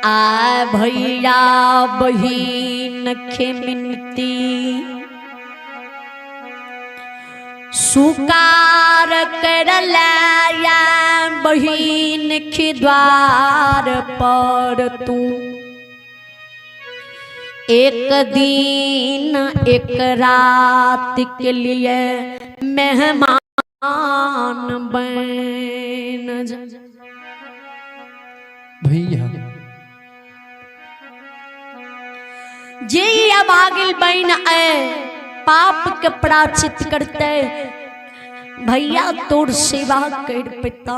आ भैया बहिन के मिनती सुकार कर लाया बहिन के द्वार पर तू एक दिन एक रात के लिए मेहमान बन जा भैया जे अब आगे बन आए पाप के प्राचित करते भैया तोर सेवा कर पिता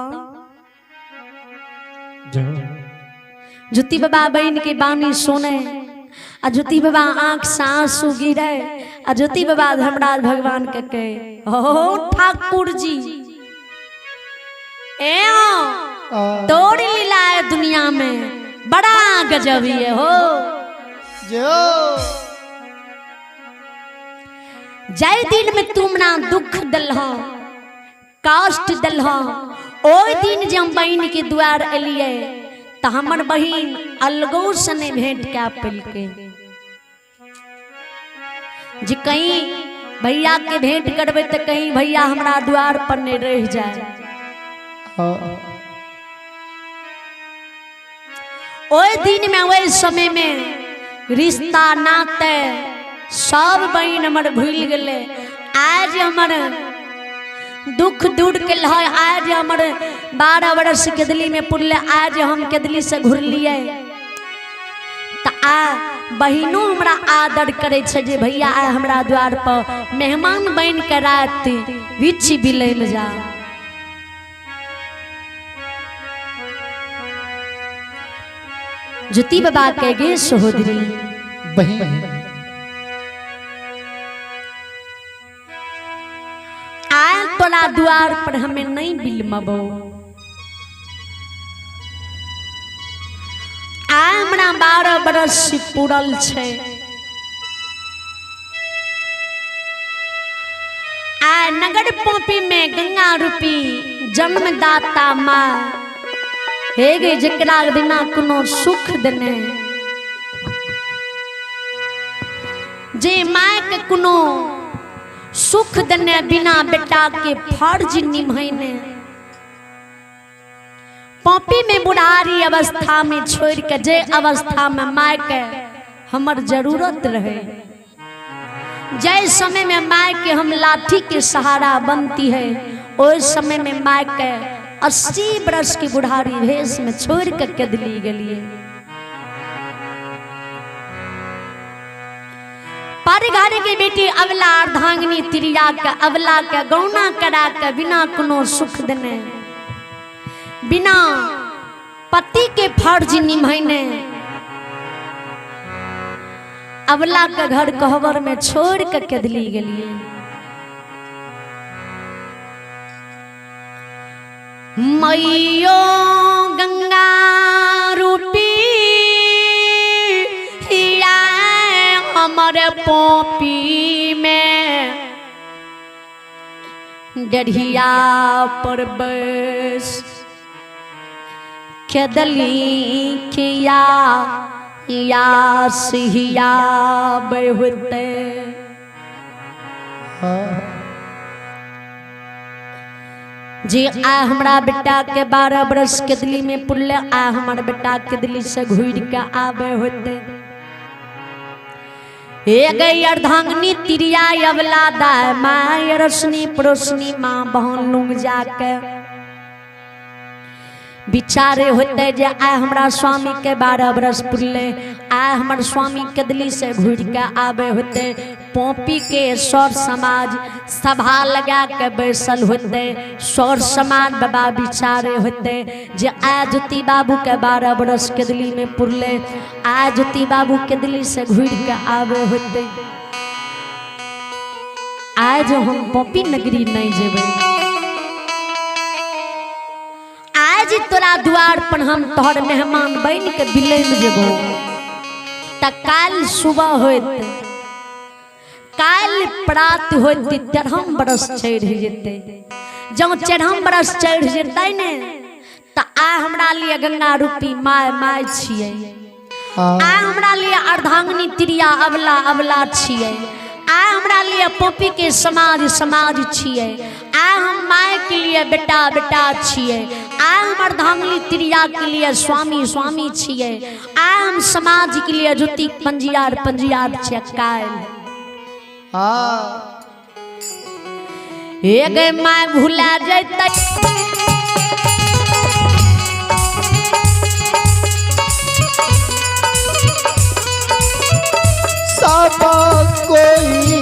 ज्योति बाबा बहन के बानी सुने आ ज्योति बाबा आंख से आंसू गिरे आ ज्योति बाबा धर्मराज भगवान के कहे हो ठाकुर जी ए तोड़ लीला है दुनिया में बड़ा गजब ये हो जो जय दिन में तुम ना दुख दलहा कष्ट दलहा ओ दिन जब बहन के द्वार एलिए तो हमर बहन अलगो सने भेंट क्या पल के जी कहीं भैया के भेंट करबे तो कहीं भैया हमरा द्वार पर नहीं रह जाए ओए दिन में वही समय में रिश्ता नाते सब बहन हमर भूल गए आज हमर दुख दूर के लय आज हमर 12 वर्ष केदली में पुरले आज हम केदली से घुरलिए तो आ बहिनो हमरा आदर करे छे जे भैया आ हमरा द्वार पर मेहमान बन के रात बिछी बिलैल जा ज्योति बाबा के गे सहोदरी बहन तोला द्वार पर हमें नहीं बिलमबो हमरा 12 बरस पूरल छे आ नगर पोपी में गंगा रूपी जन्मदाता माँ हे गे जकरा बिना कोनो सुख देने जे माय के कोनो सुख देने बिना बेटा के फर्ज निभाने पॉपी में बुढ़ारी अवस्था में छोड़ के जे अवस्था में माय के हमर जरूरत रहे जय समय में माय के हम लाठी के सहारा बनती है उस समय में माय के 80 बरस की बुढ़ारी भेष में छोड़ के कदली गलिए पर घर के बेटी अवला अर्धांगिनी तिरिया के अवला के गौना करा के बिना कोनो सुख देने बिना पति के फर्ज निभाने अवला के घर कहवर में छोड़ के कदली गलिए मैयो गंगा रूपी हमारे पोपी में डढ़िया पर बस कदली किया या सिहिया बहुते जी आ हमरा बेटा के 12 बरस के दिल्ली में पुल्ले आ हमारे बेटा के दिल्ली से घूर के आवे होते गई अर्धांगिनी तिरिया अवला दाय माँ रश्मि परोसनी माँ बहन लुंग जाके बिचारे होते जे आ हमरा स्वामी के 12 बरस पुरले आ हमर स्वामी कदली से घूर के आवे होते पोपी के सौर समाज सभा लगा के बैसल होते सौर समाज बाबा बिचारे होते जे आ ज्योति बाबू के 12 बरस कदली में पुरले आ ज्योति बाबू कदली से घूर के आवे होते आज हम पोपी नगरी नहीं जेबे आज तोरा द्वार पर हम तोहर मेहमान बन के बिलैम जेबो त काल सुबह होते काल प्रात होते 13 बरस चढ़ जेते जब 13 बरस चढ़ जेते ने तो आ हमरा लिए गंगा रूपी माय माय छिए, हाँ आ हमरा लिए अर्धांगिनी त्रिया अबला अबला छिए, आ हमरा लिए पोपी के समाज समाज छिए, आ हम माय के लिए बेटा बेटा छिए, आ हम अर्धांगिनी त्रिया के लिए स्वामी स्वामी छिए, आ हम समाज के लिए ज्योति पंजियार पंजियार चकायल। हाँ एक माय भुला जैते सब कोई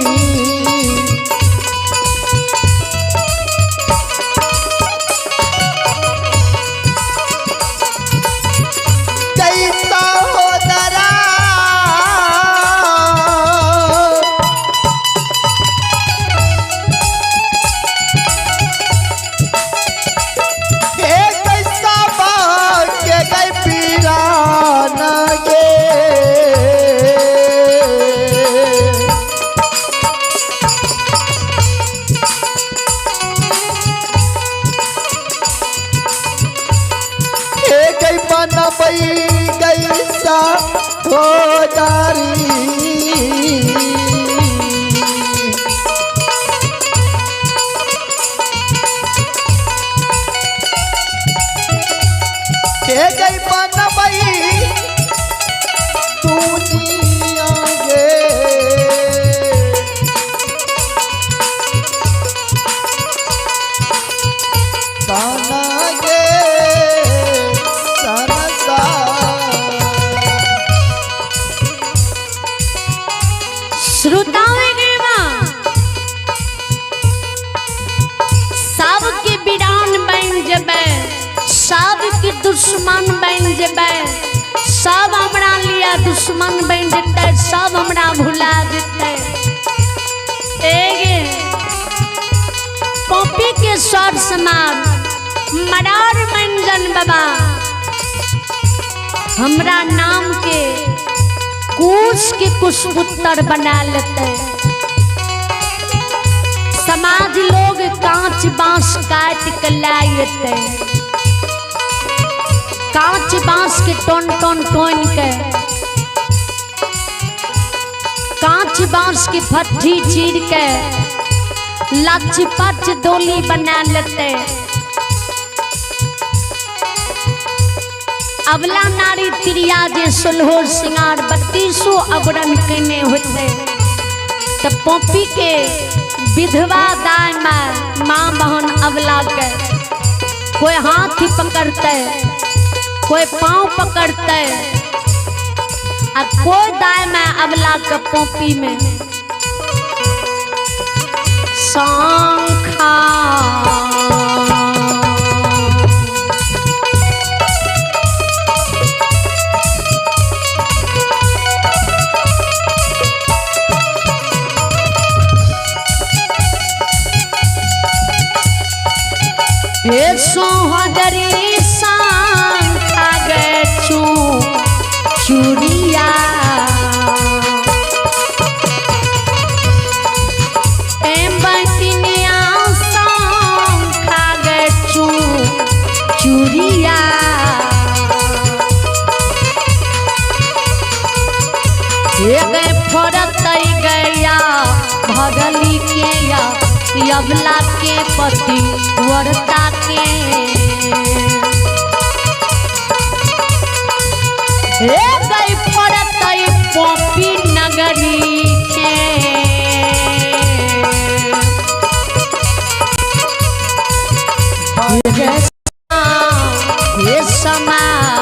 कैसा हो दरा हे कैसा बात के गई पीरा न गे बनबई गैसा हो जारी हे गई बनबई दुनिया गे ताना गे सबके वीरान बन जेबे, सबके दुश्मन बन जेबे, सब हमरा लिए दुश्मन बन जेते, सब हमरा भुला जेते। एगे पोपी के सर समान मरार मंजन बाबा हमरा नाम के कुश के कुशपुत्र बना लेते। समाज लोग कांच बांस काट के लाते, कांच बांस के टोन टोन टोन के, कांच बांस की भट्ठी चीर के लचपच डोली बना लेते। अबला नारी त्रिया जे सोलहोर सिंगार 3200 अबरन केने होते, तो पोपी के विधवा दाई माँ बहन अबला के कोई हाथ ही पकड़ते, कोई पाँव पकड़ते, आ कोई दाई माँ अबला के पोपी में शंखा हे सोहदरी शंखा गे चूड़िया बटिनिया शंखा गे चूड़िया गए फरत गया भगली के या अबला के पति वर्ता के गई फरत पोपी नगरी के ये समाज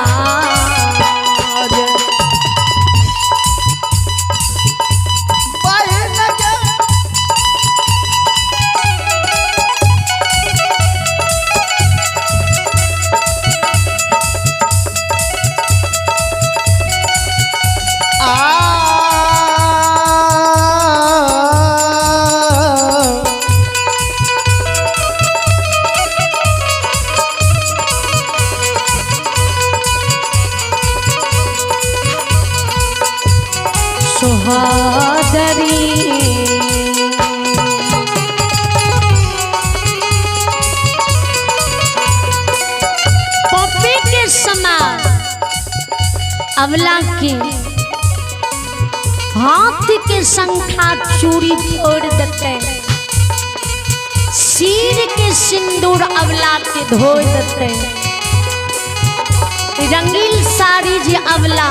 सोहदरी अबला के हाथ के संखा चूड़ी फोड़ देते, सिर के सिंदूर अबला के धो देते, रंगील साड़ी जे अबला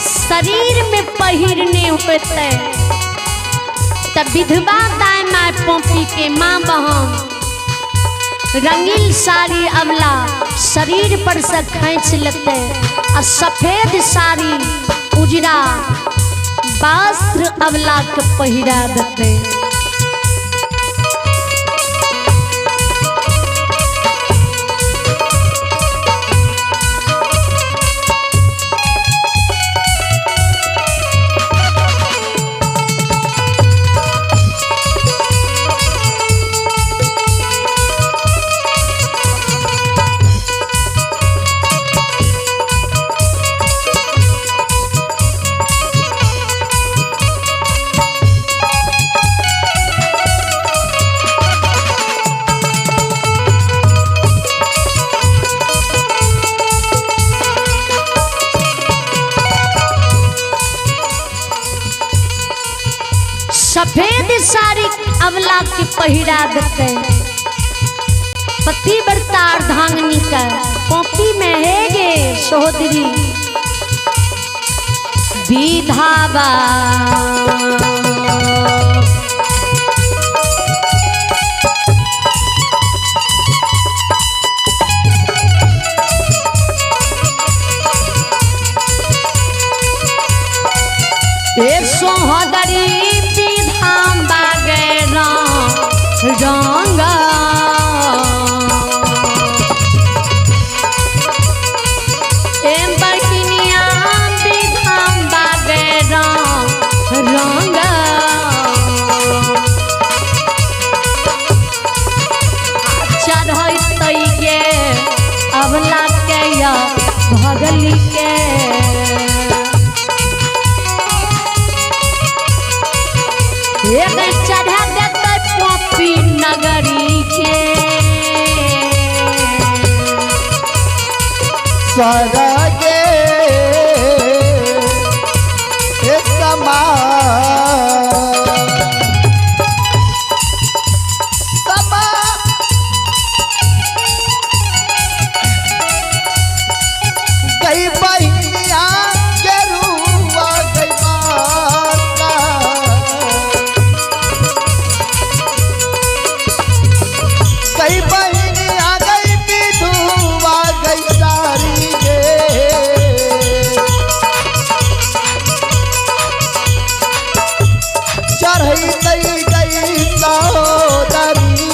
शरीर में पहिरने होते, तब विधवा दाई माँ पोपी के माँ बहन रंगील साड़ी अबला शरीर पर से खींच लेते और सफेद साड़ी उजरा वस्त्र अबला के पहिरा देते। सफेद साड़ी अबला के पहिरा देते, पतिव्रता अर्धांगिनी का पोपी में है गे सहोदरी विधवा सोहदरी विधान बागेरा रंगा बकिनिया विधान बागेरा रंगा चढ़ गे अबला के या भगली के चढ़ा देते पोपी नगरी के सरगे समा गई बहिनिया जरूर गई माता, गई बहिनिया गई विधवा गई सारी गे, चढ़ई गई गई सहोदरी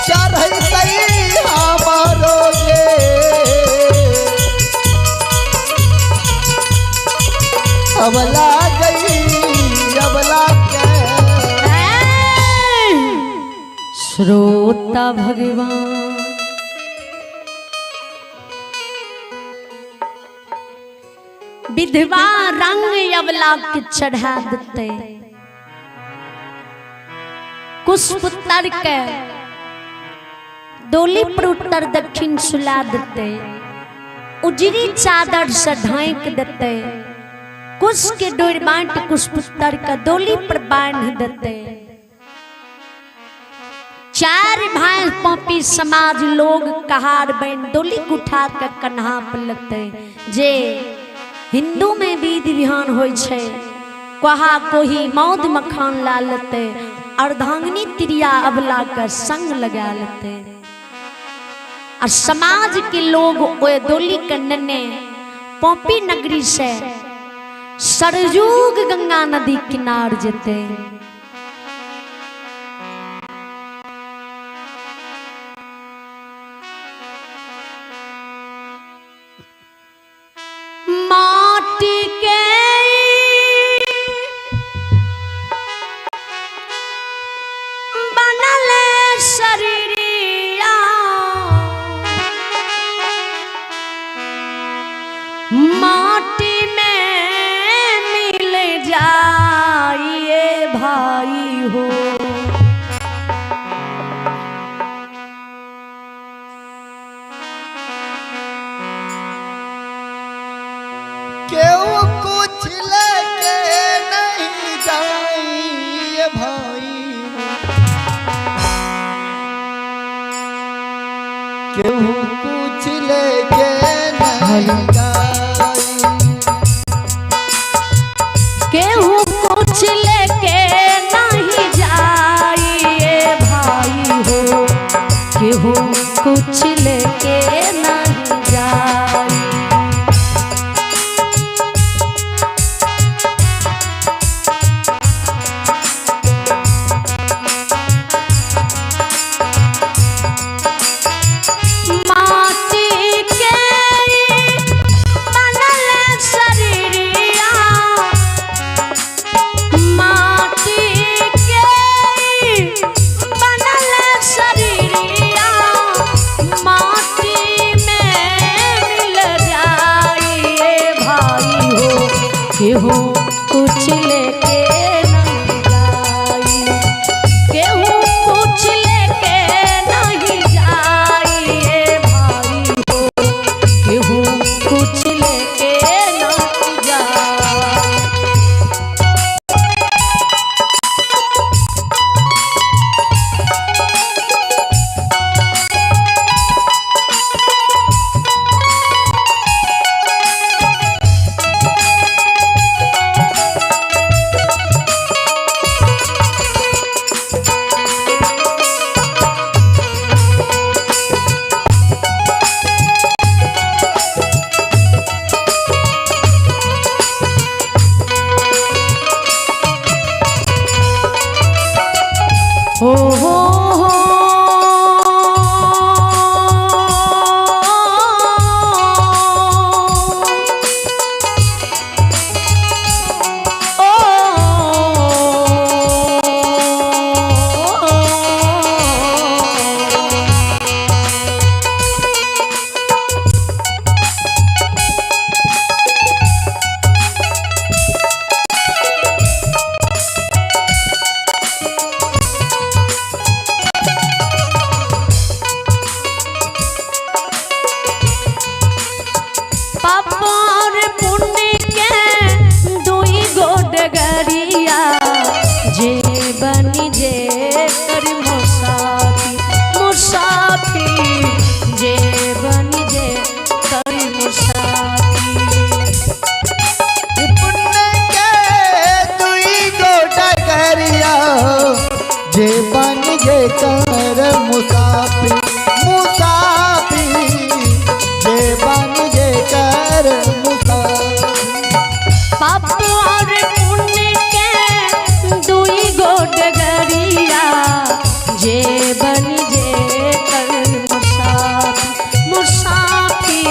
चढ़ई गई हमारो गे अबला गई अबला के श्रोता भगवान विधवा रंग अबला के चढ़ा देते, कुशपुत्तर के डोली पर उत्तर दक्षिण सुला देते, उजरी चादर से ढांक देते, कुश के डोर बांट कुशपुत्तर का डोली पर बांध देते। चार भाई पोपी समाज लोग कहार बन डोली उठा के कन्हा पर लगते, जे हिंदू में विधि विधान होय छे, कहा कोही मौद मखान ला लेते, अर्धांगिनी त्रिया अबला का संग लगा लेते, और समाज के लोग ओए डोली कन्ने पोपी नगरी से सरजूग गंगा नदी किनार जेते। माटी के बनल शरीरिया माटी में मिल जाइए भा केहू कुछ लेके नहीं जाइए भाई, केहू कुछ लेके नहीं जाई, केहू कुछ लेके नहीं जाइए भाई हो, केहू कुछ लेके नहीं जाई। केहू कुछ लेके नहीं जाई, केहू कुछ लेके नहीं जाइए भाई हो, केहू कुछ लेके नहीं जाई। हो हो हो जे बनी जे कर मुसाफी, मुसाफी जे बनी जे कर मुसाफी। पुण्य के दुई गो डगरिया जे बन जे कर मुसाफी, मुसाफी जे बन जे कर मुसाफी। पाप और पुण्य के दुई गो डगरिया जे बन जे कर मुसाफी, मुसाफी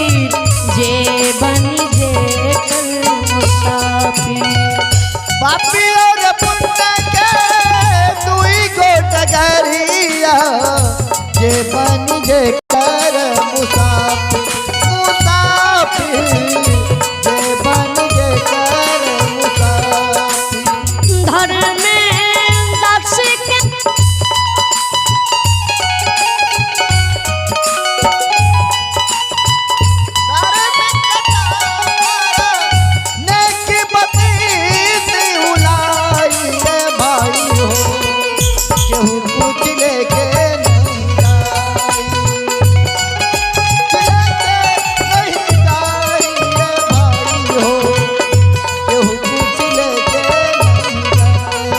जे बन जे कर मुसाफी। पापी और पुण्य के दुई गो डगरिया जे बन जे कर मुसाफी, मुसाफी जे बन जे कर मुसाफी। धर्म में दास के नेक बतीस उलाई रे भाई हो, केहू कुछ लेके नहीं जाई, लेके नहीं जाई रे भाई हो, केहू कुछ लेके नहीं जाई।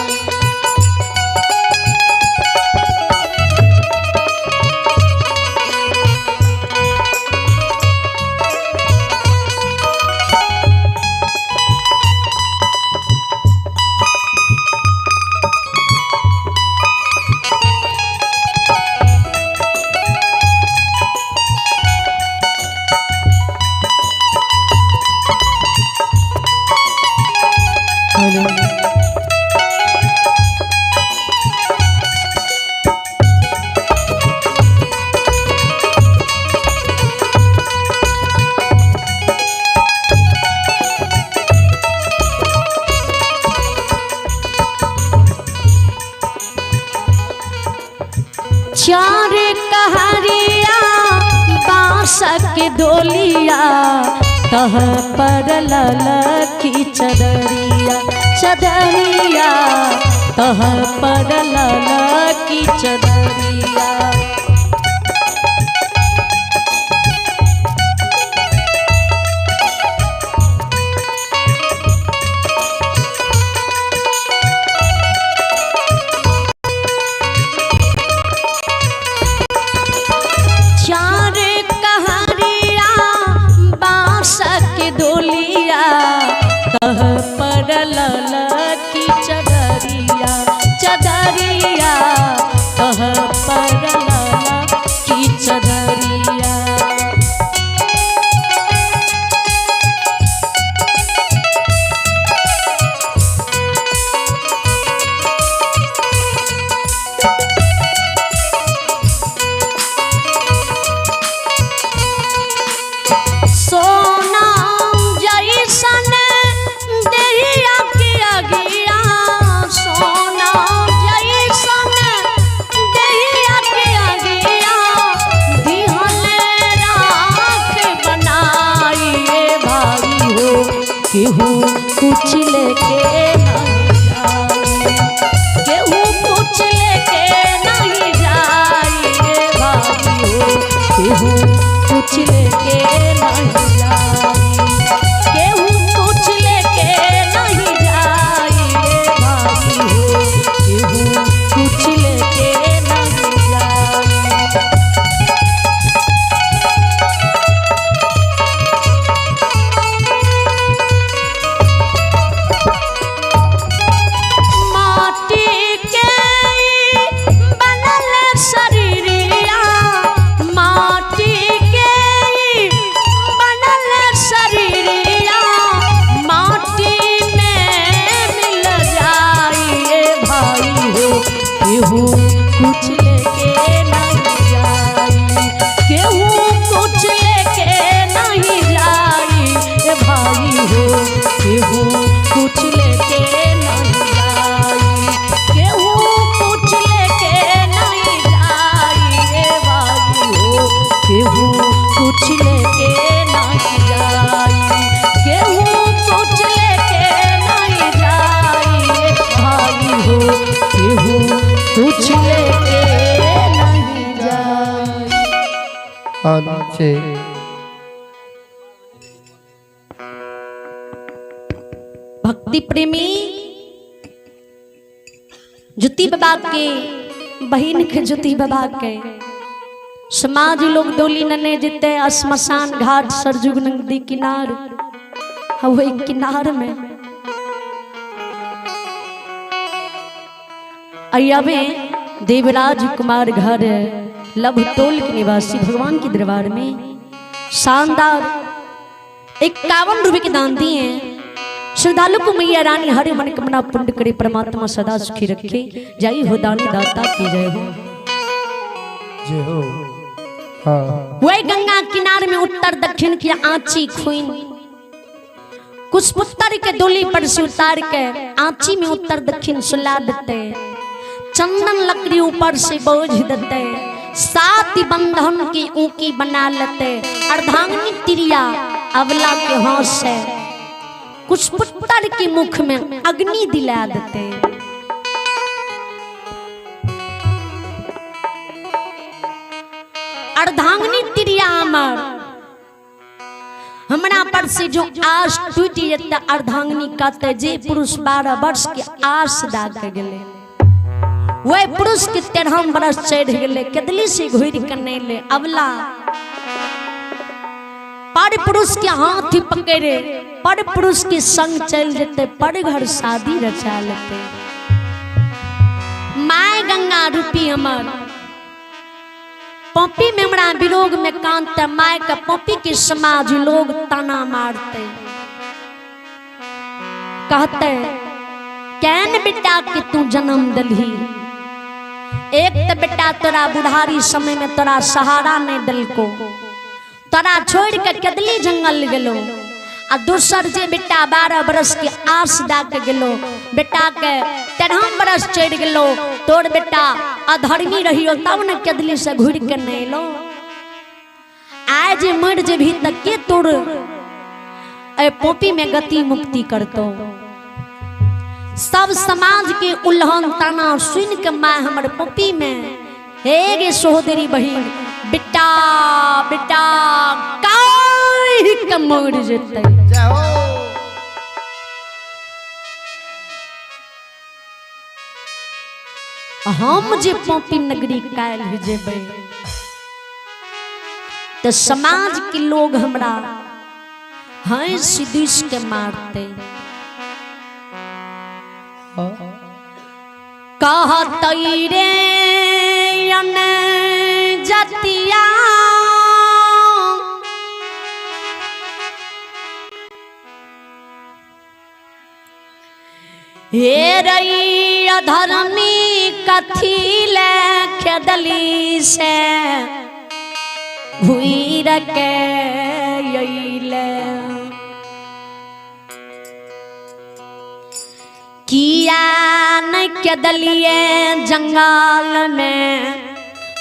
चार कहरिया बांस के डोलिया तह पर ललकी चदरिया चदरिया तह पर ललकी चदरिया। तह पर ललकी चदरिया चदरिया तह पर ललकी चदरिया। केहू कुछ लेके नहीं जाई केहू कुछ लेके नहीं जाई भाई हो केहू कुछ लेके नहीं जाई केहू कुछ लेके नहीं जाई भाई हो केहू कुछ लेके नहीं जाई। केहू कुछ लेके नहीं जाई केहू कुछ लेके नहीं जाई भाई हो केहू कुछ लेके नहीं जाई केहू कुछ लेके नहीं जाई भाई हो केहू कुछ लेके नहीं जाई केहू कुछ लेके नहीं जाई भाई हो केहू कुछ लेके नहीं जाए। भक्ति प्रेमी ज्योति बाबा के बहन के ज्योति बाबा के समाज लोग डोली नने जिते श्मशान घाट सरजुग नदी किनार हवे किनार में अय्यावे देवराज कुमार घर लभतोल के निवासी भगवान के दरबार में शानदार 51 रुपए के दान दिए। श्रद्धालु को मैया रानी हरे मनोकामना पूर्ण करे, परमात्मा सदा सुखी रखे। जय हो दानी दाता की जय हो। जय हो। हाँ। वही गंगा किनारे में उत्तर दक्षिण की आंची खुइन कुछ पुत्र के डोली पर से उतार के आंची में उत्तर दक्षिण सुला देते, चंदन लकड़ी ऊपर से बोझ देते, 7 बंधन की ऊंकी बना लेते, अर्धांगिनी तिरिया अवला के हाथ से कुछ पुत्र के मुख में अग्नि दिला देते। अर्धांगिनी तिरिया अमर हमरा पर से जो आस टूट जाता, अर्धांगिनी कहते जे पुरुष 12 वर्ष के आस दाग गए, वह पुरुष के 13 बरस चढ़ गए, कदली से घुर करने ले अवला पर पुरुष के हाथ ही पकड़े, पर पुरुष के संग चल जेते, पर घर शादी रचा लेते। माय गंगा रूपी अमर पपी में हमरा विरोग में कांत, माय का पपी के समाज लोग ताना मारते, कहते कैन बेटा के तू जन्म दलही, एक तो बेटा तोरा बुढ़ारी समय में तोरा सहारा नहीं दल को, तोरा छोड़ के कदली जंगल गेलो, आ दूसर जे बेटा 12 बरस के आस दाग गेलो, बेटा के 13 बरस चढ़ गेलो, तोर बेटा अधर्मी रहियो तब न कदली से घुर के नहीं लो। आज मर जे भी तक के तोर ए पोपी में गति मुक्ति करतो। सब समाज के उल्लंघन ताना सुन के माँ हमर पोपी में हे गे सहोदरी बहिन बेटा बेटा काहे के मर जेतै। जय हो। हम जे पोपी नगरी काल जेबै तो समाज के लोग हमरा हंस दिस के मारते। कहतई रे अन जतिया हे रई अधर्मी कथी ले खेदली से घुईर के यईले। किया न खेदलिए जंगल में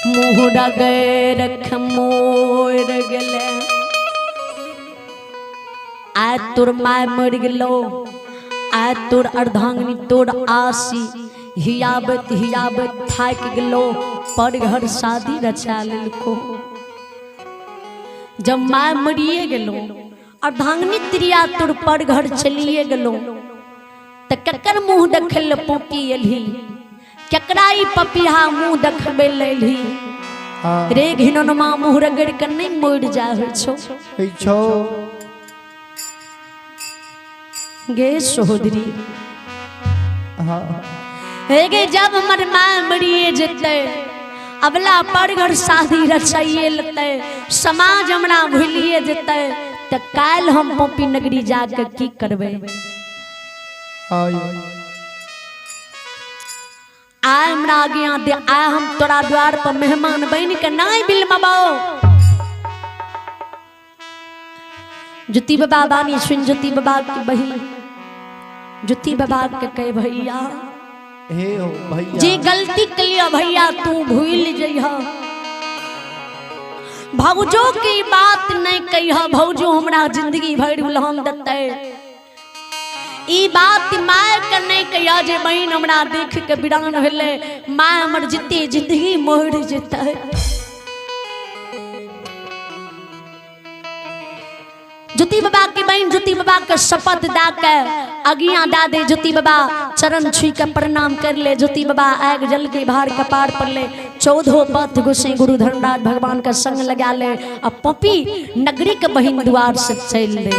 मुँह रगड़ मोर गेले। आ तोर माय मर गेलो आ तोर अर्धांगिनी तोर आसी हियाबत हियाबत थाक गेलो पर घर शादी रचा लेलको। जब माय मरिए गेलो अर्धांगिनी त्रिया तोर पर घर चलिए गेलो त ककर मुँह देखल पोपी एलही केकरा ई पपिहा मुँह देखबे लेलही। रे घिननमा मुँह रगड़ के नहीं मर जाए छो। गे सहोदरी हे गे जब हमर माँ मरिए जेते अबला पर घर शादी रचाइए लेते समाज हमरा भूलिए जेते त काल हम पोपी नगरी जाके की करबे। आय हमरा आगे दे आय हम तोरा द्वार पर मेहमान बन के नहीं बिलमबाओ। ज्योति बाबा बानी सुन ज्योति बाबा की बहिन ज्योति बाबा के कहे भैया हे हो भैया जी गलती कलिया भैया तू भूल जइहा। भौजो की बात नहीं कहिया भौजो हमरा जिंदगी भर उल्हन देते। ई बात माय के नहीं कहिया जे बहन हमरा देख के बिरान भेले माय हमर जिते जिंदगी मर जेते। ज्योति बाबा की बहन ज्योति बाबा के शपथ दा के अगिया दा दे। ज्योति बाबा चरण छुई के प्रणाम कर ले। ज्योति बाबा आग जल के भार कपार पर ले 14 पथ गोसाई गुरु धर्मराज भगवान का संग लगा ले। अब पोपी नगरी के बहन द्वार से चल ले।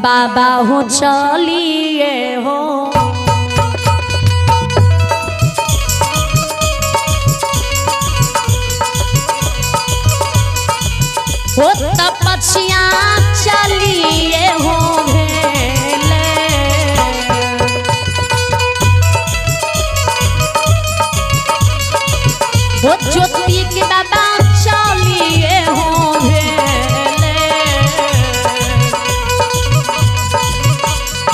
बाबा हो चलिए हो हो तपस्या चलिए हो भेले। हो ज्योति के बाबा चलिए हो भेले।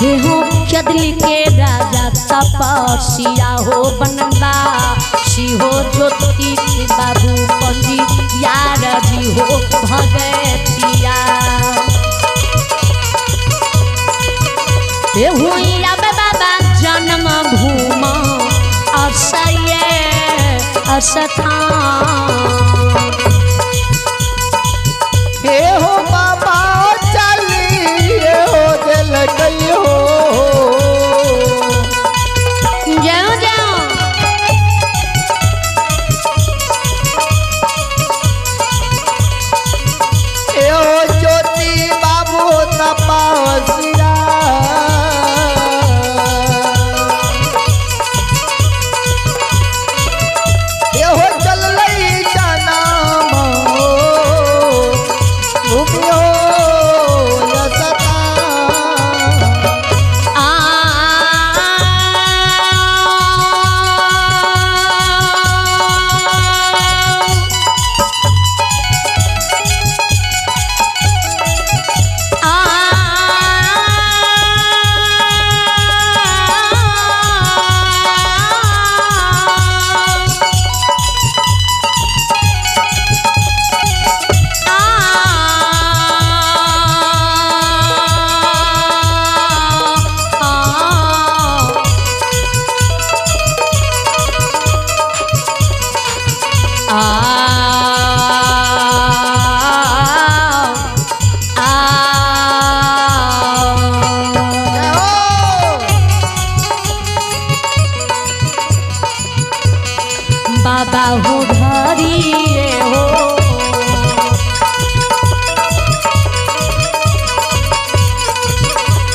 हे हो कदली के राजा तपस्या हो बनवा सी हो ज्योति के बाबू पंडित यार जी हो भगतिया। हे हुइया बाबा जन्म भूमा असये असथान। हे हो बाबा चलिए हो दिल गई हो। जाओ जाओ हे हो ज्योति बाबू तपस्या। हे हो चल रही बाबा हो घरी हो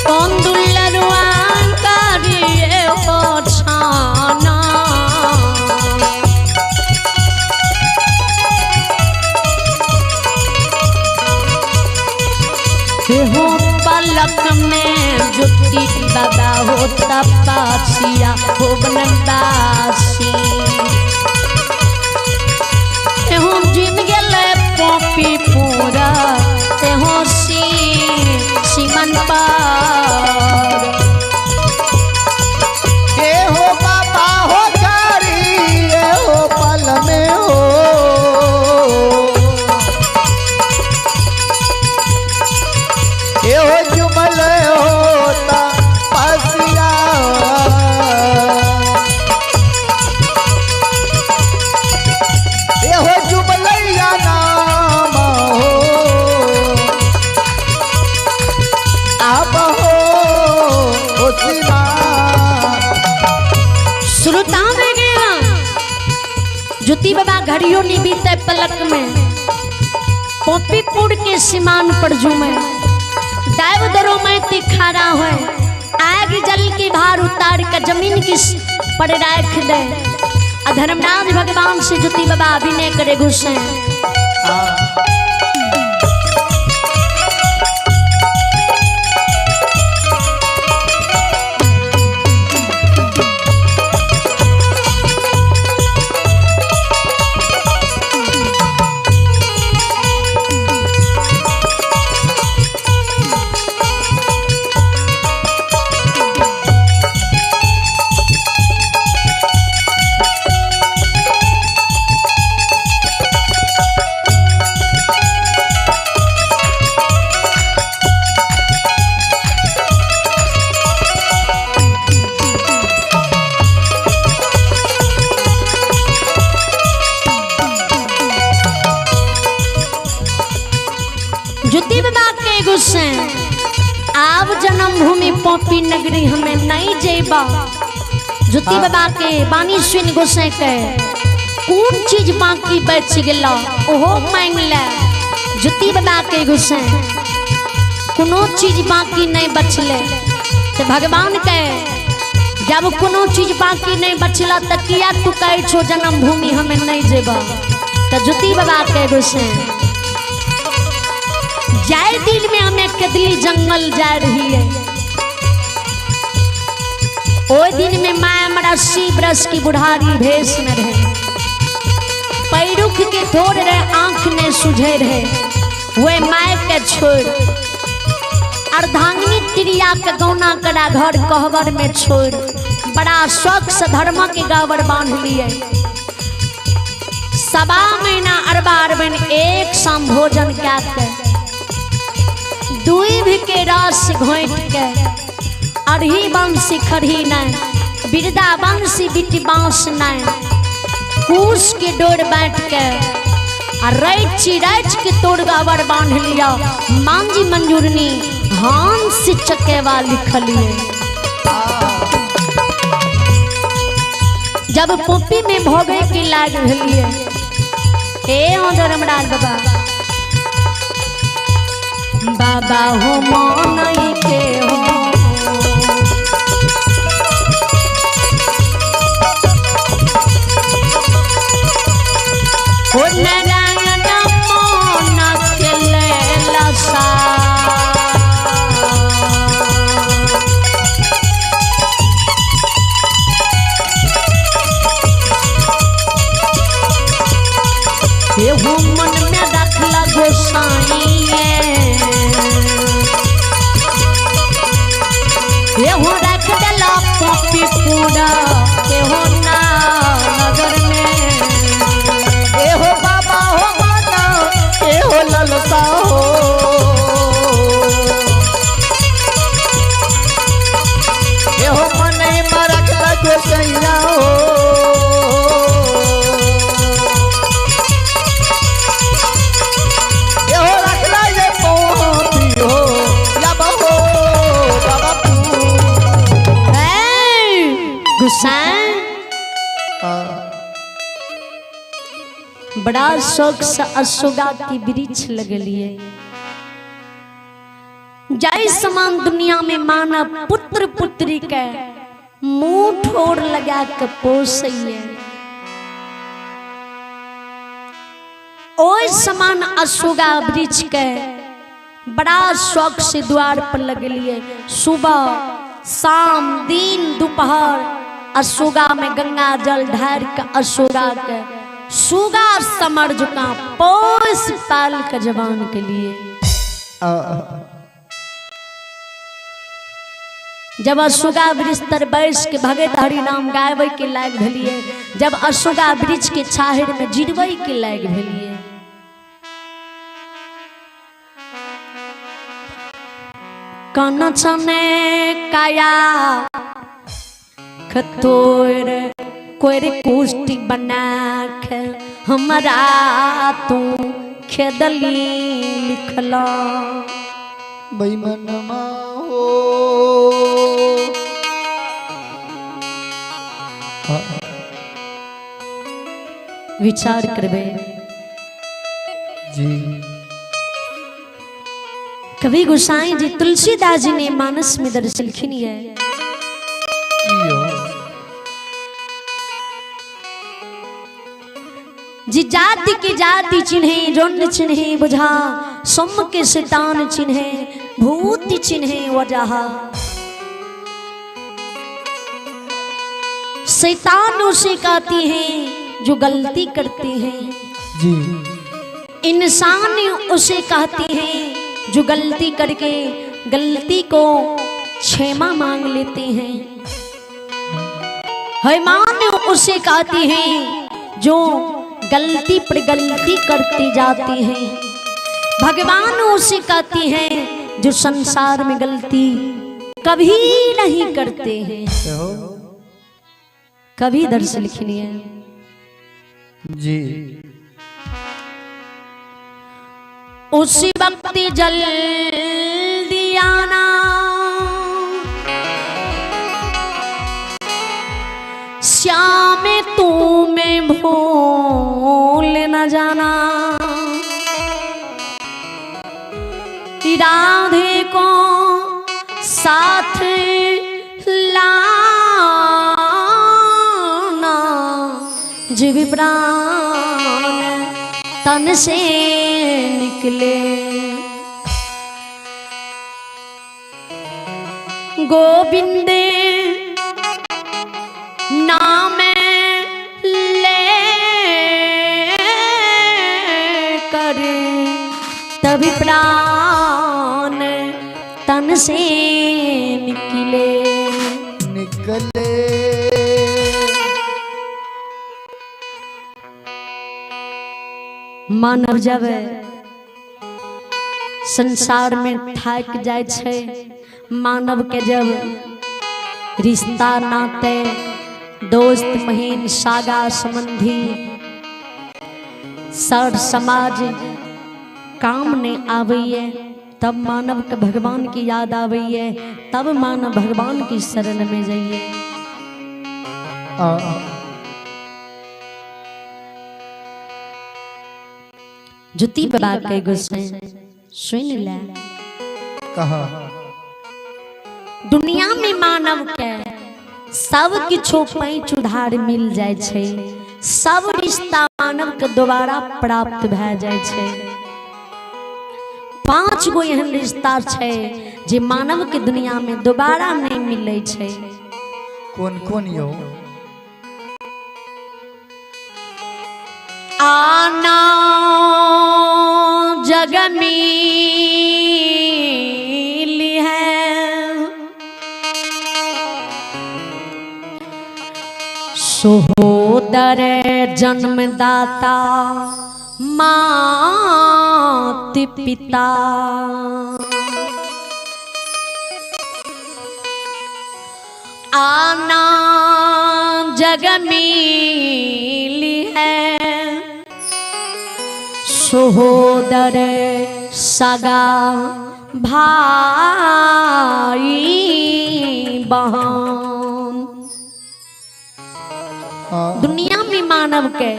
कौन दुल्लरुआन करिए हो छाना हो पलक में जुटी बाबा हो तपसिया हो बनवासी तेहूँ जिम गेले पपी पूरा तेहूँ सीमन पर ये हो बाबा हो घरी ये हो पल में हो ये हो जुमल होता पसिया ये हो जुमलैया नाम हो अब हो सीमा श्रोता में गया ज्योति बाबा घड़ियों नहीं बीते पलक में पोपीपुर के सीमान पर झूमे दैव दरो में तिखारा है आग जल की भार उतार कर जमीन की पर रख दे धर्मराज भगवान से ज्योति बाबा अभिनय करे घुसे ज्योति बाबा के गुस्से आब जन्मभूमि पोपी नगरी हमें नहीं जेबा ज्योति बाबा के बानी सुन गुस्से के कौन चीज बाकी बच गला ओहो मांग ले ज्योति बाबा के गुस्से कोनो चीज बाकी नहीं बचले तो भगवान के जब कोनो चीज बाकी नहीं बचला तो किया तू कहे छो जन्मभूमि हमें नहीं जेबा तो ज्योति बाबा के गुस्से जाए दिन में हमें कदली जंगल जा रही है ओ दिन में माँ हमारा 80 बरस की बुढ़ारी भेष में रहे पैरुख के तोड़ रहे आंख ने सुझे रहे वे माय के छोड़ अर्धांगिनी त्रिया के गौना करा घर कहवर में छोड़ बड़ा शौक से धर्म के गावर बांध लिए सवा महीना अरबा अरबन एक शाम भोजन क्या के दूध के रस घोट के अरही बंसी खरही नहीं बिरदा बंसी बिटी बांस नहीं कूस के डोर बैठ के रच के तोड़ गावर बांध लिया मांझी मंजूरनी हंस चकेवा लिखलिए जब पोपी में भोगे के लाग लिए धर्मराज बाबा बाबा हो मोनई के हो नारायण मोन के लैला सा ये मन में रखला गोसाई ये हो रख देला पोपी पूरा के हो ना नगर में ये हो बाबा हो माना ये हो ललसा हो ये हो मने मरक लगो सैया हो बड़ा शौक से अशोका की वृक्ष लगलिए। जय समान दुनिया में मानव पुत्र पुत्री के मुंह ठोर लगा के पोसइए, ओय समान अशोका वृक्ष के बड़ा शौक से द्वार पर लगलिए। सुबह शाम दिन दोपहर अशोका में गंगा जल ढार के अशोका के सुगा समर जुका पोस पाल के जवान के लिए। जब अशोका वृक्ष तर बैस के भगत हरि नाम गावे के लायक भेलिए, जब अशोका वृक्ष के छाहर में जिरवै के लायक भेलिए, कन छने काया खतोर कोर कुष्टी बना के हमरा तू खेदली लिखला बेईमानमा हो। विचार करबे जी। कवि गोसाई जी तुलसीदास जी ने मानस में दर्ज लिखी है। जी जाति के जाति चिन्हे रौन चिन्हे बुझा, सोम के शैतान चिन्हे भूत चिन्हे वजह। शैतान उसे कहती हैं जो गलती करते हैं जी, इंसान उसे कहते हैं जो गलती करके गलती को क्षमा मांग लेते हैं। हैमान उसे कहती हैं जो गलती पर गलती करती जाती हैं। भगवान उसे कहती हैं जो संसार में गलती कभी नहीं करते हैं। कभी दर्श लिखनी है जी। उसी वक्त जल्दी आना, श्याम तू में भूल न जाना। राधे को साथ लाना, जीव प्राण तन से निकले। गोविंद नाम ले कर तभी प्राण तन से निकले। मानव जब संसार में थाक जाए छे, मानव के जब रिश्ता नाते दोस्त महीन सागा संबंधी सर समाज काम ने आवे, तब मानव के भगवान की याद आवे, तब मानव भगवान की शरण में जाइए। जुती बाबा के गुस्से सुन ले कहा दुनिया में मानव के सब किछो पैंच उधार मिल जाए छे, सब रिश्ता मानव के दोबारा प्राप्त भए जाए छे। 5 गो एहन रिश्ता छे जे मानव के दुनिया में दोबारा नहीं मिले छे। कौन कौन यो? आना जग मिली है, सहोदर जन्मदाता मात पिता। आना जग मिली है, सहोदर सगा भाई बहन। दुनिया में मानव के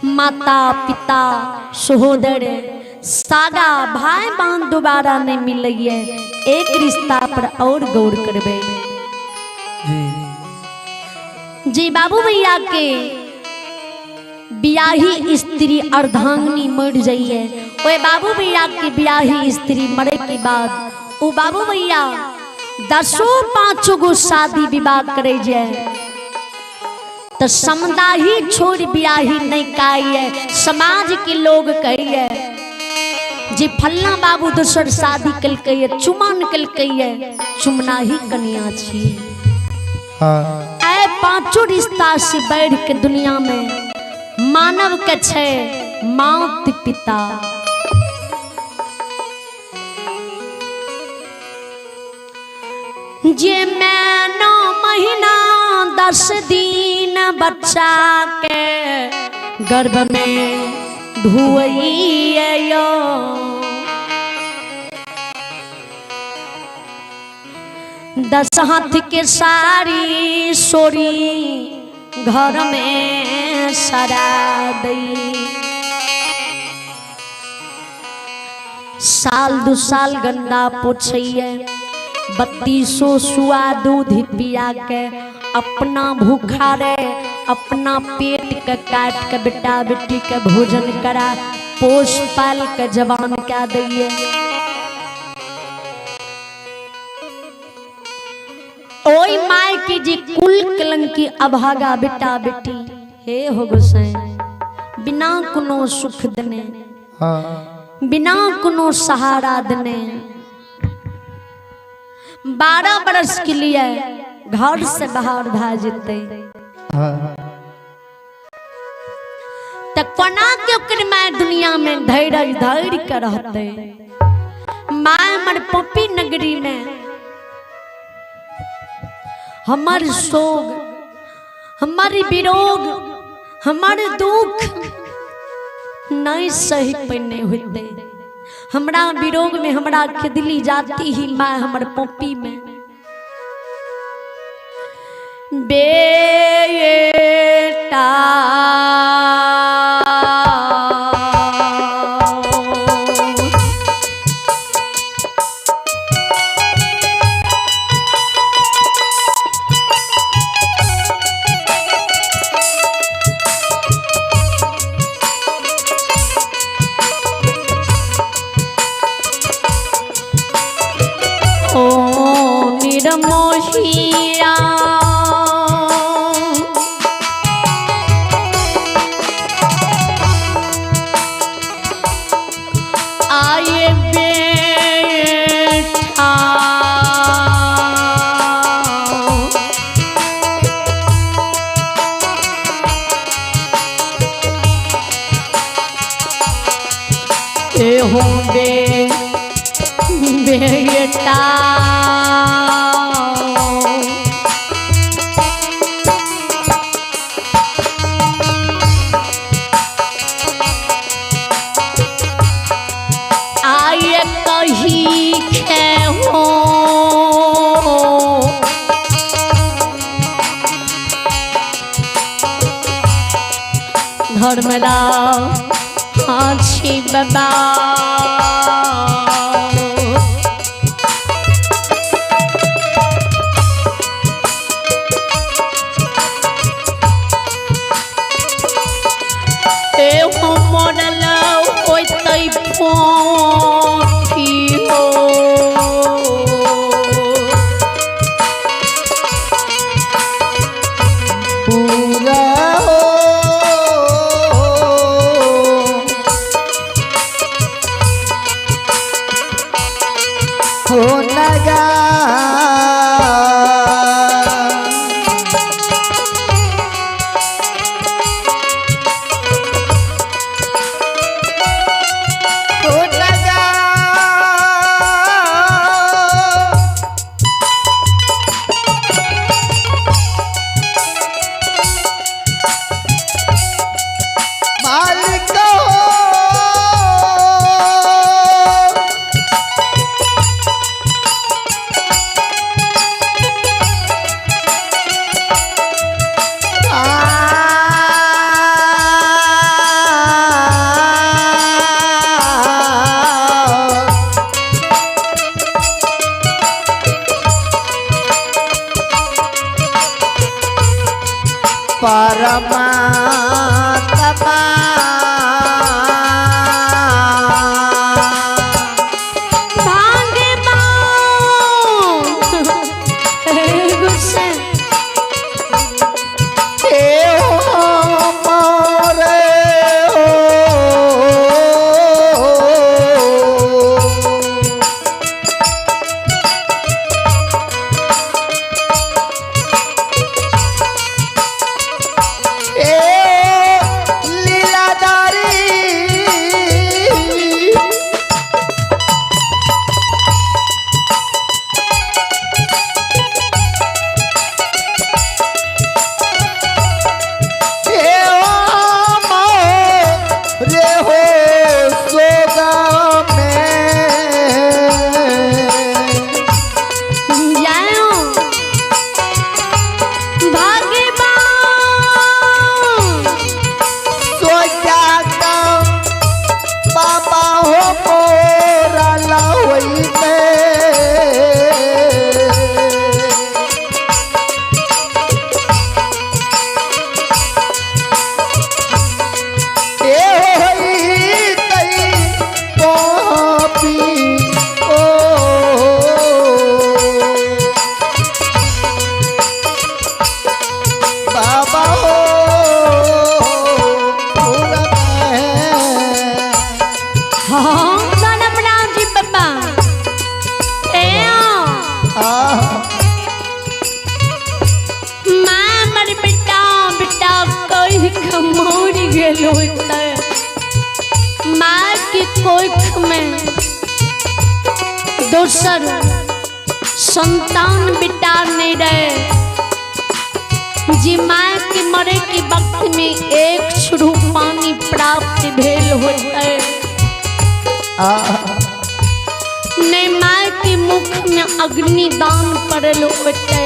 माता पिता सहोदर सादा भाई बहन दोबारा नहीं मिले है। एक रिश्ता पर और गौर करबे जी। बाबू भैया के बियाही स्त्री अर्धांगिनी मर जाइए। ओए बाबू भैया के बियाही स्त्री मरे के बाद वो बाबू भैया 10 गो शादी विवाह करे जाए तो समदा ही छोड़ बियाही नहीं काइए। समाज के लोग कहिए जे फल्ला बाबू दूसर शादी कलकैये चुमान कलकैये चुमना ही कन्या छी। ऐ 5 रिश्ता से बढ़ के दुनिया में मानव के छे मात पिता। जे मैं 9 महीना 10 दिन बच्चा के गर्भ में धुइयो 10 हाथ के सारी सोरी घर में सरा दई। साल 2 साल गंदा पोछिए 3200 सुआ दूध पिया के अपना भूखा रे अपना पेट के काट के बेटा बेटी के भोजन करा पोष पाल के जवान क्या दिए। ओई माय की जी कुल कलंकी अभागा बेटा बेटी हे हो गोसाई बिना कोनो सुख दने बिना कोनो सहारा दने 12 बरस के लिए घर से बाहर भा जेते तो कोना के ओकर माय दुनिया में धैर्य धैर्य के रहते। माय मर पपी नगरी में हमार शोक हमारी विरोग हमारे दुख नहीं सही पन्ने होते। हमरा विरोग में हमरा खिदली जाती ही माँ हमर पपी में बेटा मोहिया आए बेटा ए हो बेटा धर्मला आछी बाबा ए हो मोडल ओइ तई पोथी हो पूरा हो लगा हो लगा माँ की कोख में दोसर संतान बेटा नहीं रहे। जी माँ के मरे के वक्त में एक छुड़ू पानी प्राप्त भेल होते। नहीं माँ के मुख में अग्निदान पड़ल होते।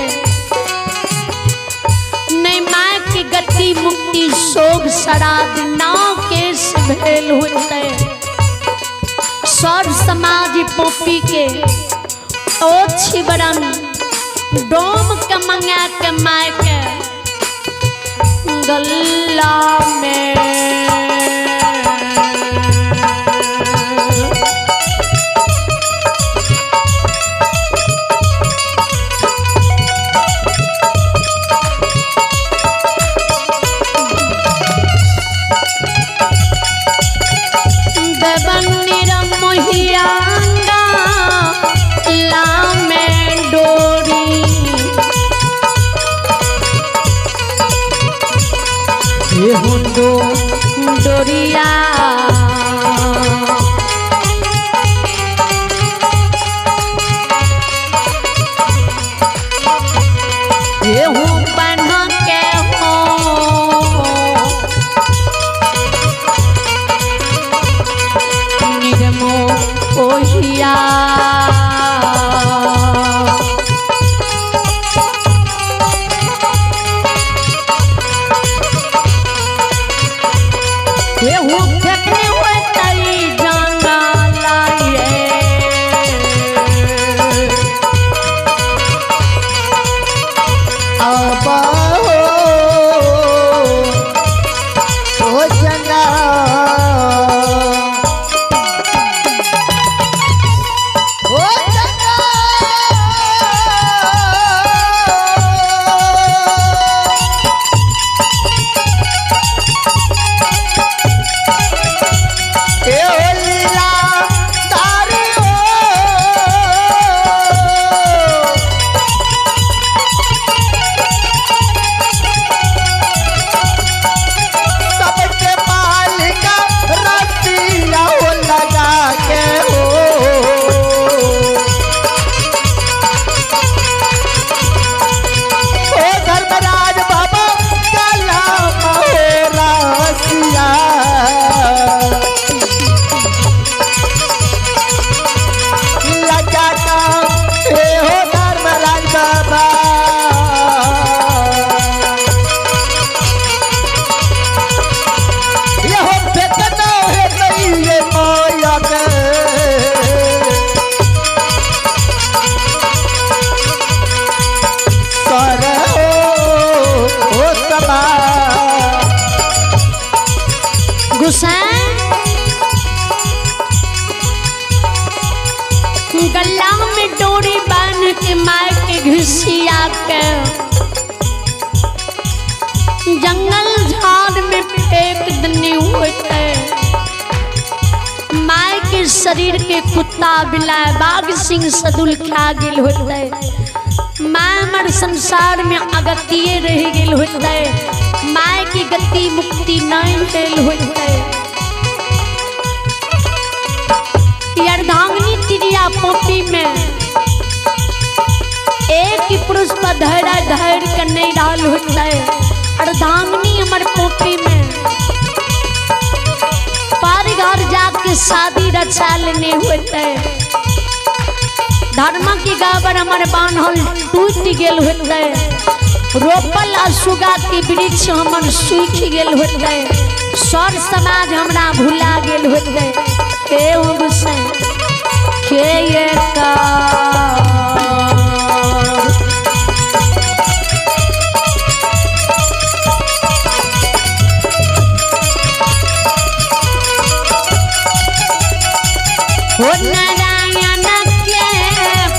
नहीं माँ के गति मुक्ति शोक श्राद्ध नाव केस भेल होते। सर समाज पोपी के ओछी बरन डोम के मंगा के माय के गल्ला में डोरिया गेहूं बना के हो निगमो ओहिया गला में डोरी बांध के मार के घुसिया के जंगल झाड़ में फेंक देने होते। माय के शरीर के कुत्ता बिलाए बाघ सिंह सदुल खा गेल होते। माय मर संसार में अगतिये रह गेल होते। माय की गति मुक्ति नहीं भेल होते। अर्धांगिनी तिरिया पोपी में एक ही पुरुष पर धैर्य कर नहीं डाल होता है। अर्धांगिनी हमारे पोपी में पारी घर जाके शादी रचा लेने होते है। धर्म की गाबर हमारे बांधल टूट गेल होते है। रोपल असुगा के वृक्ष हमर सूख गेल होते है। सर समाज हमरा भुला गेल होते है। के ये का हो नारायण के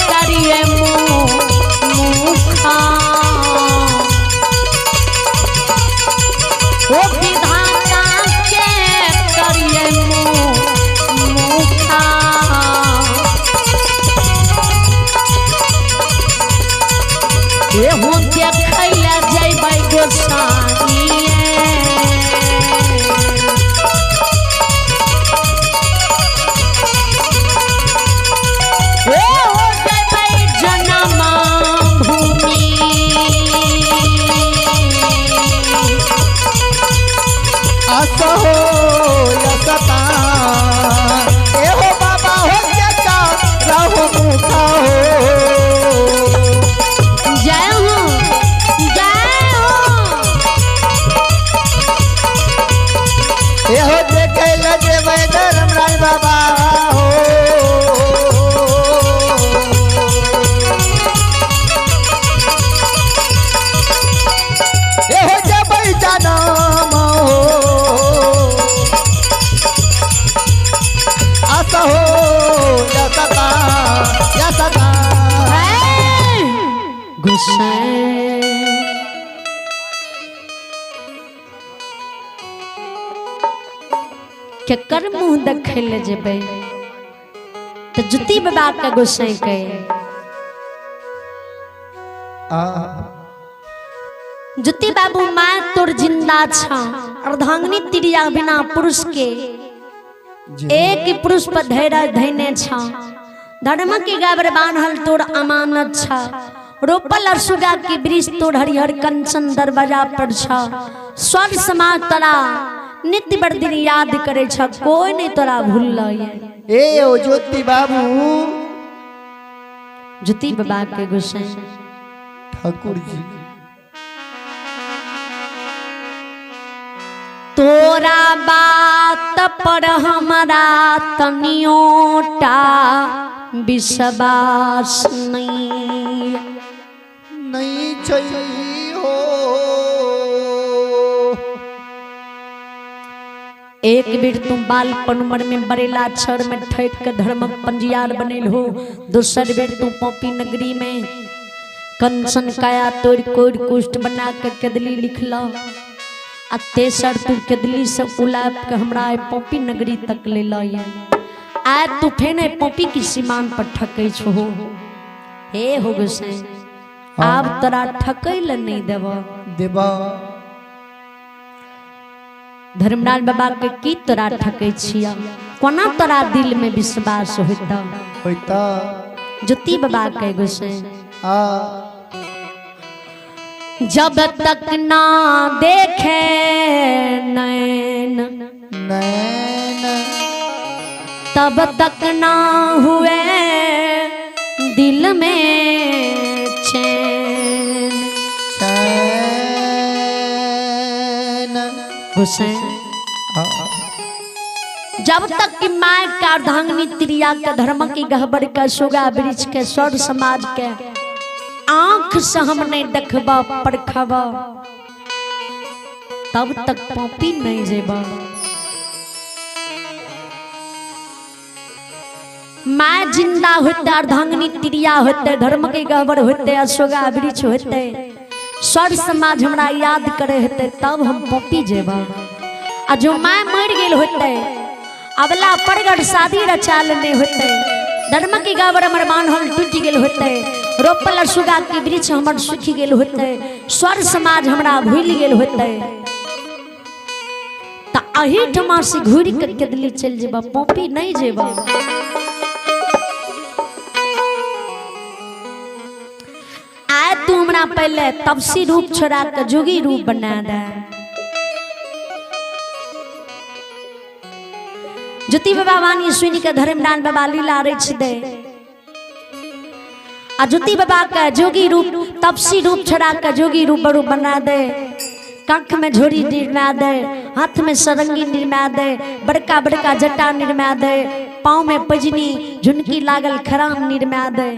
करिए मुखा हो विधाता के करिए जेबै धर्मराज बाबा हो ए हो जेबै जनम हो आशा हो या सता गोसाई केकर मुंह देखे ले जेबै तो जुती बाबा के गोसाई के जुती बाबू माँ तोर जिंदा छा अर्धांगिनी तिरिया बिना पुरुष के एक ही पुरुष पर धैर्य धैने छा धर्म के गाबर बान्हल तोर अमानत छा रोपल और सुगा के वृक्ष तोर हरिहर कंचन दरवाजा पर छा स्वर समाज तोरा नित्य बड़ दिन याद करे छा कोई नहीं तोरा भूल ए ओ ज्योति बाबू जुती बाबा के गोसाई ठाकुर जी तोरा बात पर हमारा तनियोटा विश्वास नहीं चाहिए हो एक बेर तुम बालपन उम्र में बरेला छर में ठैक के धर्मक पंजियार बनेल हो दूसर बेर तुम पोपी नगरी में कंसन काया तोड़ कोड़ कुष्ठ बना के कदली लिखला आ तेसर तू कदली से उलाप के हमरा पोपी नगरी तक ले लाया आ तू फेने पोपी की सीमान पर ठकै छो हे हो गोसाई आप तोरा ठकै ल नहीं देबा धर्मराज बाबा के की तोरा ठकै छिया कोना तोरा दिल में विश्वास होता ज्योति बाबा के गोसाई जब तक ना देखे नैन तब तक ना हुए दिल में चैन हुसैन जब तक कि माय का अर्धांगिनी तिरिया के धर्म की गहबर के सुगा वृक्ष के स्वर समाज के आंख से हमने देखबा परखबा तब तक पोपी नहीं जेबा माँ जिंदा होते अर्धांगिनी तिरिया होते धर्म के गहबर होते अशोगा वृक्ष होते स्वर समाज हमरा याद करे होते तब हम पोपी जेबा आ जो माँ मर गेल होते अबला परगड़ शादी रचाल नहीं होते धर्म के गहबर हमर बान्हल टूट गेल होते रोपल सुगा के वृक्ष हमर सूखी गेल होते स्वर समाज हमरा भूल गेल होते ता अही ठमा से घूर के कदली चल जेबा पोपी नहीं जेबा आय तू हमरा पहले तपसी रूप छोड़ा के जोगी रूप बना दे ज्योति बाबा वाणी सुनी के धर्मदान बाबा लीला रच दे आ ज्योति बाबा का जोगी रूप तपसी रूप छोड़ा के जोगी रूप बरू बना दे कंख में झोरी निर्मा दे हाथ में सरंगी निर्मा दे बड़का बड़का जटा निर्मा दे पाँव में पजनी झुनकी लागल खराम निर्मा दे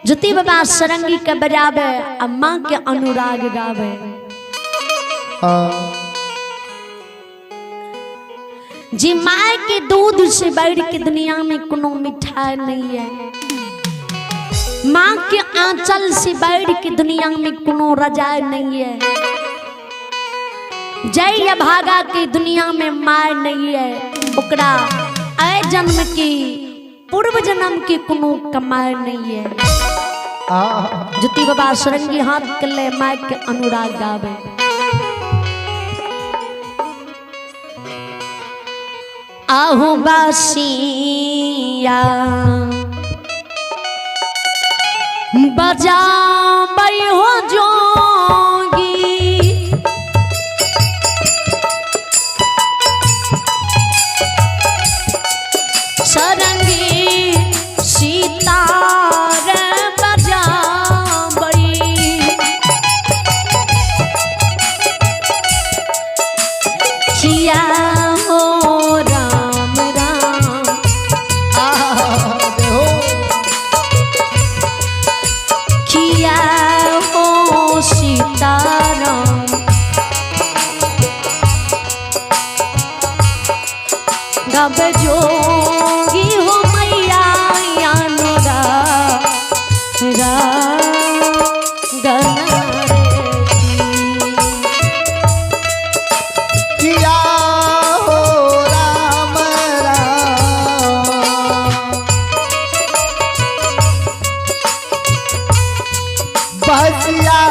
ज्योति बाबा सरंगी के बजावे आ माँ के अनुराग गावे जी माँ के दूध से बढ़ के दुनिया में कोनो मिठाई नहीं है माँ के आंचल से बढ़ के दुनिया में कोनो रजाई नहीं है जय भागा के दुनिया में माय नहीं है ओकरा आय जन्म की पूर्व जन्म की कोनो कमाई नहीं है ज्योति बाबा सरंगी हाथ कले माय के अनुराग गावे आहू बासिया बजा हो जोगी सरंगी सीतार बजा किया हो राम राम, देखो किया हो सीताराम, गब जोगी हो मैया यानुरा किया हो राम राम, बसिया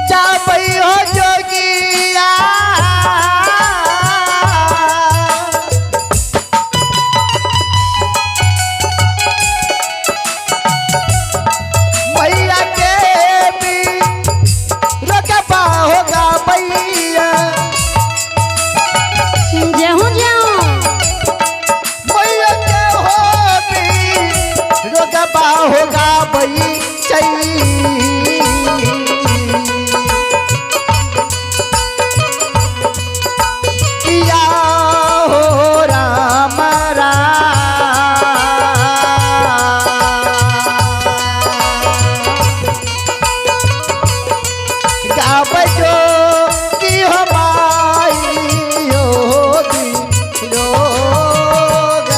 जाबई हो जोगिया, मैया के भी रकबा होगा भैया, जेहू जेहू मैया के हो भी रकबा होगा भई किया हो राम राम, गाव जो की हमारी योगी रोग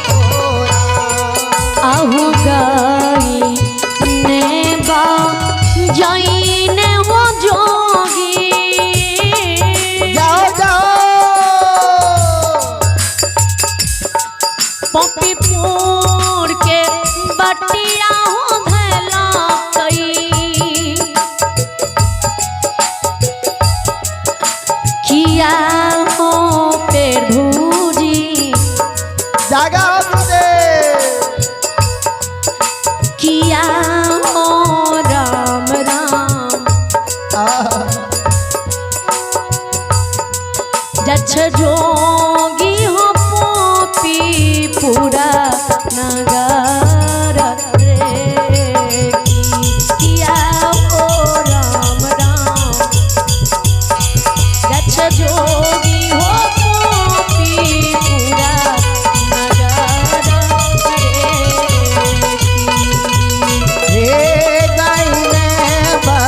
हो राम। आहू गई ने बा जाई ने हो जोगी, जाओ जाओ पपीपुर के बटिया हो धैला कई, किया हो पेड़ भूजी, जागा तुझे किया हो राम राम, जछ जोगी हो पोपी पूरा नगर रे, किया हो राम राम, जछ जोगी हो पोपी पूरा नगर रे, हे गाइने बा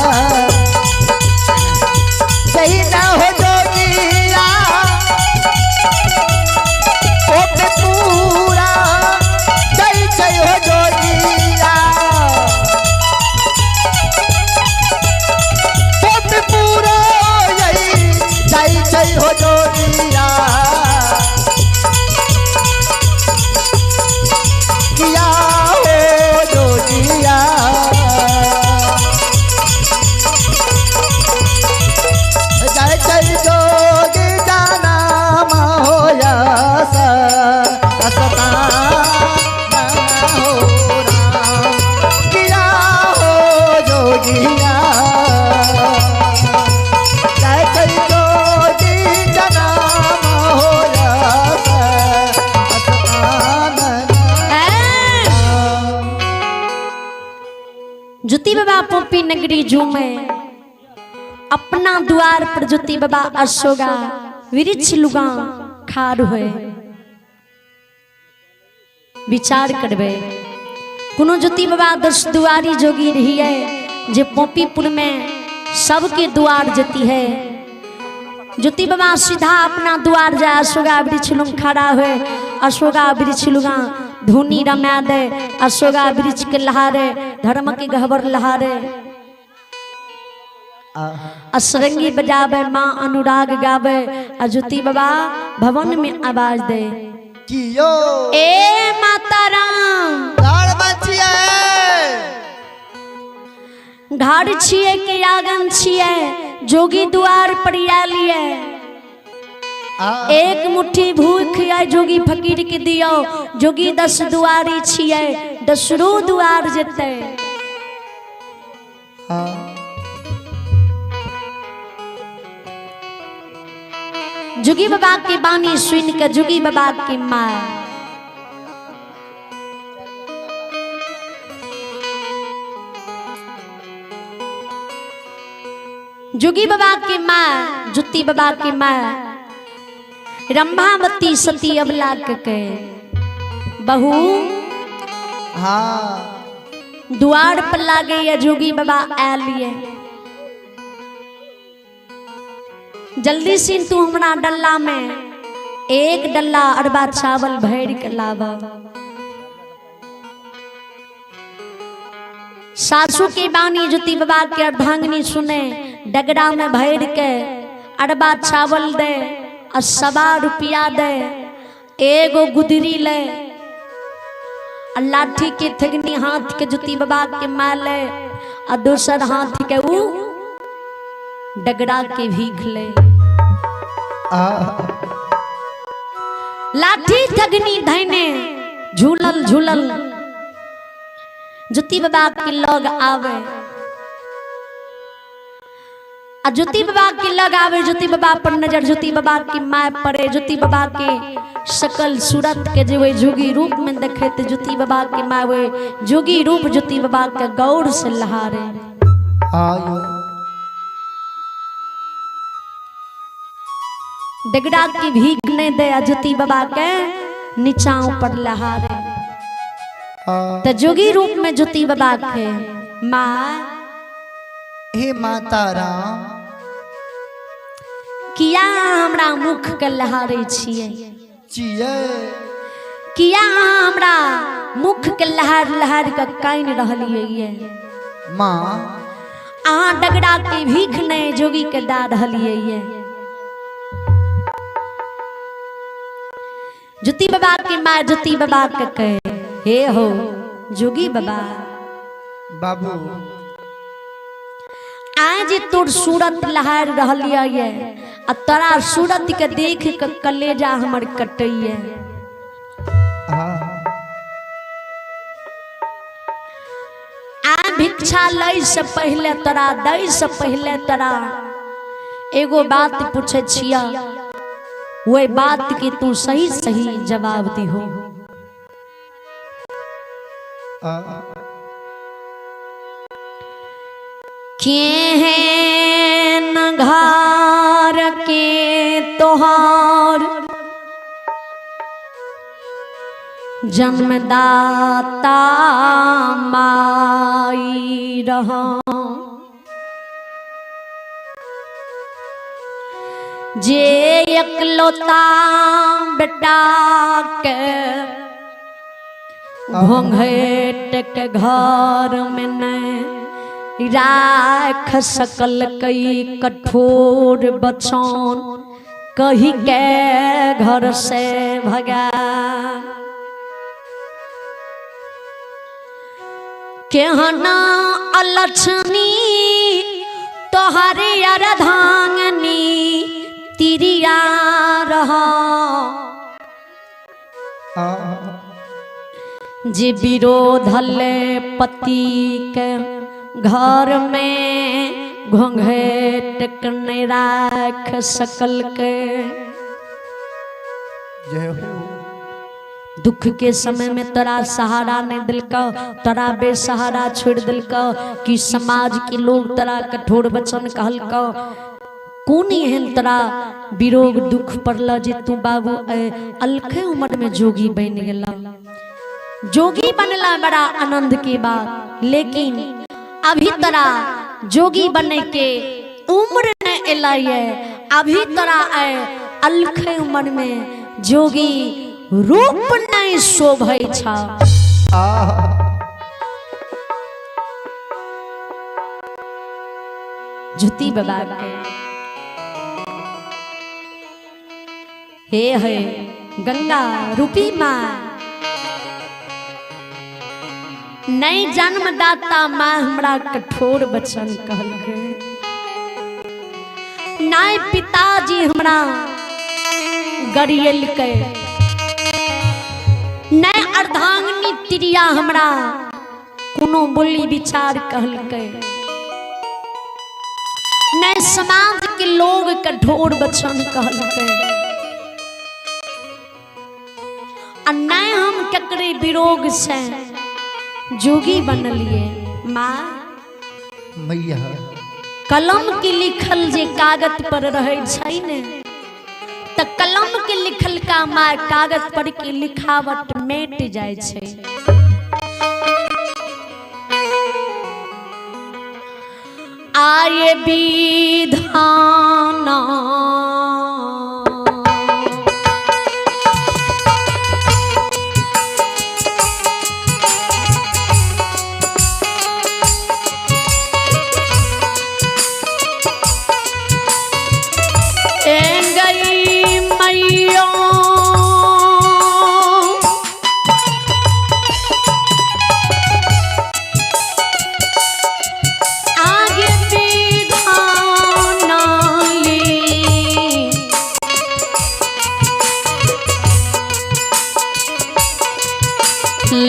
सही ना हो जोगिया, ओ पे पूरा जय जय हो जोगिया, ओ पे पूरा यही जय जय हो जोगिया, किया हो जोगिया, जय जय जोगी जाना होया सता हो राम, किया हो जोगिया, जय जय जोगी जाना होया ज्योति बाबा पोपी नगरी झूमे, अपना द्वार पर ज्योति बाबा अशोगा वृक्ष लुगा खाड़ हुए, विचार करबे कोनो ज्योति बाबा 10 दुआरी जोगी रही है, जे पोपीपुर में सबके द्वार जती है। ज्योति बाबा सीधा अपना द्वार जाए, अशोगा वृक्ष लुग खड़ा हुए, अशोगा वृक्ष लुगा धुनी रमा दे, अशोगा वृक्ष के लहारे धर्म के गहबर लहारे, असरंगी बजावे माँ अनुराग गावे, अजुति बाबा भवन में आवाज दे, कियो ए माता राम लाड़ बचिया घर छिए के आंगन छिए, जोगी द्वार पर आलिए, एक मुट्ठी भूख है जोगी फकीर के दियो, जोगी 10 दुआरी छिए, 10 दुआर जेते। जोगी बाबा की बानी सुन के जोगी बाबा की माँ जोगी बाबा की माँ जुत्ती बाबा की माँ रंभावती सती अबला के बहू हाँ द्वार पर लागे या जोगी बाबा आलिए जल्दी से तू हमरा डल्ला में एक डल्ला अरबा चावल भर के लावा। सासू के बानी जुती बाबा के अर्धांगिनी सुने डगरा में भर के अरबा चावल दे और 1.25 रुपया दे एगो गुदरी ले और लाठी के थगनी हाथ के जुती बाबा के माले और दूसर हाथ के ऊ डगरा के भीख ले। लाठी थगनी धैने झूलल झूलल जुती बाबा के लग आवे आ जुती बाबा के लग आवे जुती बाबा पर नजर जुती बाबा की माय पड़े जुती बाबा के सकल सूरत के जे वे जोगी रूप में देखे तो जुती बाबा के माय वे जोगी रूप जुती बाबा के गौर से लहारे। डगरा की भीख नहीं दे जुती बाबा के नीचाओं पर लहारे। तो जोगी रूप में जुती बाबा के माँ हे माता राम किया हमरा मुख के लहारे छिए किया हमरा मुख के लहार लहार के काइन रहलिए माँ अहाँ डगरा के भीख नहीं जोगी के दा रहलिए। जुती बाबा की माँ जुती बाबा के कहे हे हो जोगी बाबा बाबू आज तोर सूरत लहार रहलिया ये आ तोरा सूरत के देख के कलेजा हमर कटैये। आ भिक्षा लय से पहले तोरा दय से पहले तोरा एगो बात पूछे छिया वही बात की तू सही सही जवाब दी हो। के हैं न घर के तोहार जन्मदाता माई रहा जे एकलौता बेटा के घोंघट के घर में न राख सकल कई कठोर बचन कही के घर से भगा। केहना अलक्षणी तोहरे अर्धांगनी तिरिया रहा जे विरोधले पति के घर में घोंघट नहीं राख सकल के। जय हो दुख के समय में तोरा सहारा नहीं दिल का तोरा बेसहारा छोड़ दिल का कि समाज के लोग तोरा कठोर वचन कहल का कौन एहन तोरा विरोग दुख पड़ल जे तू बाबू अलखे उम्र में जोगी बन गेला। जोगी बनला बड़ा आनंद की बात लेकिन अभी तोरा जोगी बने के उम्र न एला ये अभी तोरा अलखे उम्र में जोगी रूप नहीं शोभै छा। जुती बाबा के हे गंगा रूपी माँ नई जन्मदाता माँ हमरा कठोर वचन कहलकै नाय पिताजी हमरा गरियलकै नय अर्धांगिनी तिरिया हमरा कोनो बोली विचार कहलकै नय समाज के लोग कठोर वचन कहलकै आ नय हम ककरे विरोग से जोगी बनलिए। माँ मैया कलम के लिखल जे कागज पर रहे छै ने त कलम के लिखल का मार कागज पर के लिखावट मेट जाय छै। आये विधाना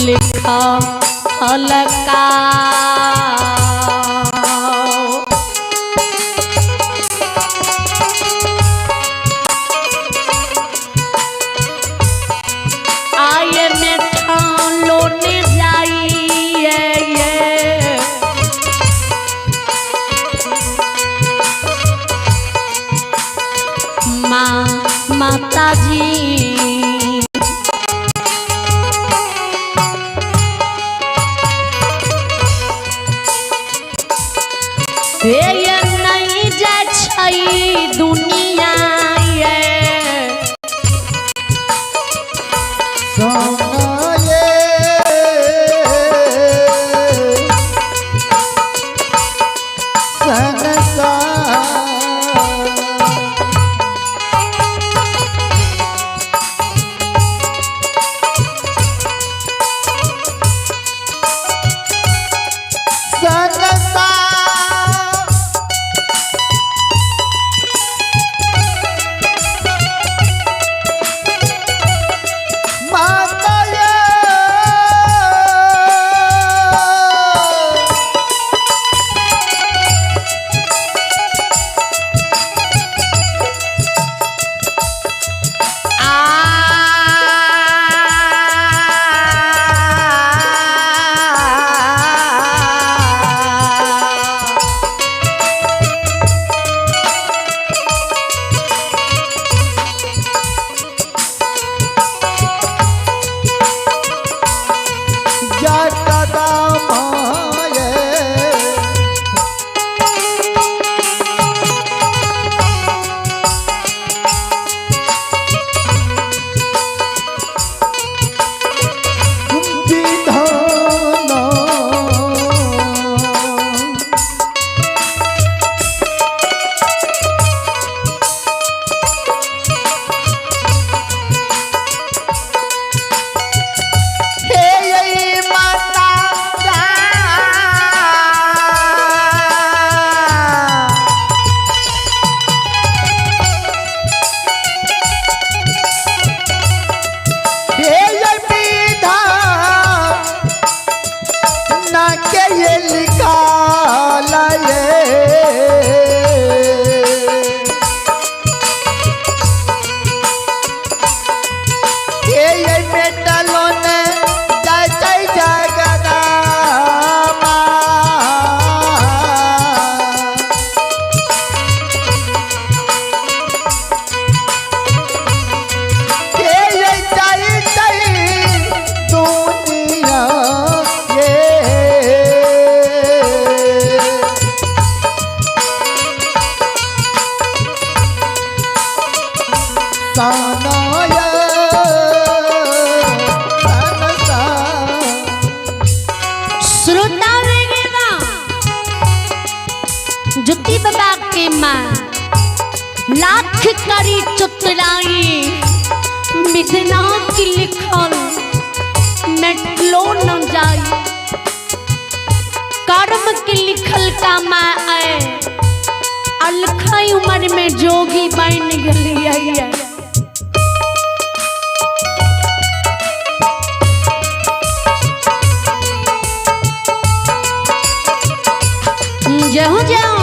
लिखा हलका आये में लोने जाइए माता जी ये नहीं जाय छै दुनिया ये जुत्ती बाबा के माँ लाख करी चुतराई मिथना की लिखल मेटलो न जाई कर्म के लिखल का माँ आए अलखाई उम्र में जोगी बन गई है। जाओ जाओ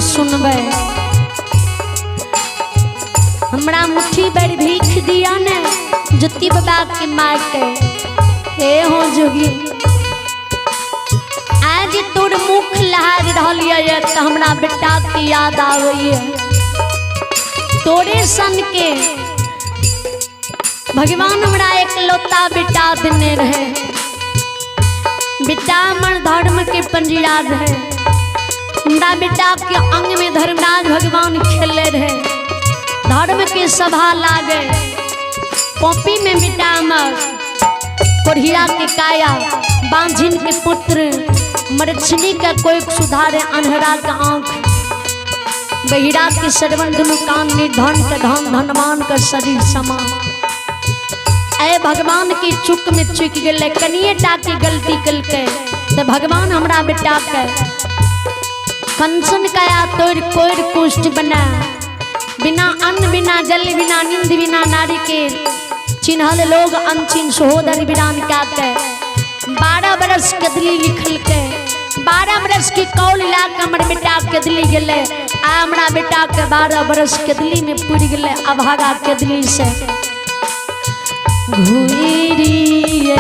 सुनबे। हमरा मुट्ठी भर भीख दिया ने ज्योति बाबा के मार के। हे हो जोगी आज तोर मुख लहार रहिए तो हमरा बेटा की याद आवे। तोरे सन के भगवान हमरा एक लौता बेटा देने रहे। बेटा हमर धर्म के पंजीरा रहे। हमरा बेटा के अंग में धर्मराज भगवान खेले रहे। धर्म के सभा लागे पोपी में बेटा हमर कोढ़िया के काया बांझिन के पुत्र मरछनी का कोई सुधारे अनहरा का आंख बहिरा के श्रवण दुनु कान निर्धन के धन धनवान का शरीर समान। ऐ भगवान की चुक में चुक गए कनिए टा की गलती कल के तो भगवान हमरा बेटा के कंसन काया तोड़ कोड़ कुष्ठ बना। बिना अन्न बिना जल बिना नींद बिना नारी के चिन्हल लोग अनचिन सहोदर वीरान क्या के 12 बरस कदली लिखल के 12 बरस की कौल ला के हमर बेटा कदली गले। आ हमरा बेटा के 12 बरस कदली में पुर गले अभागा कदली से घुरिए।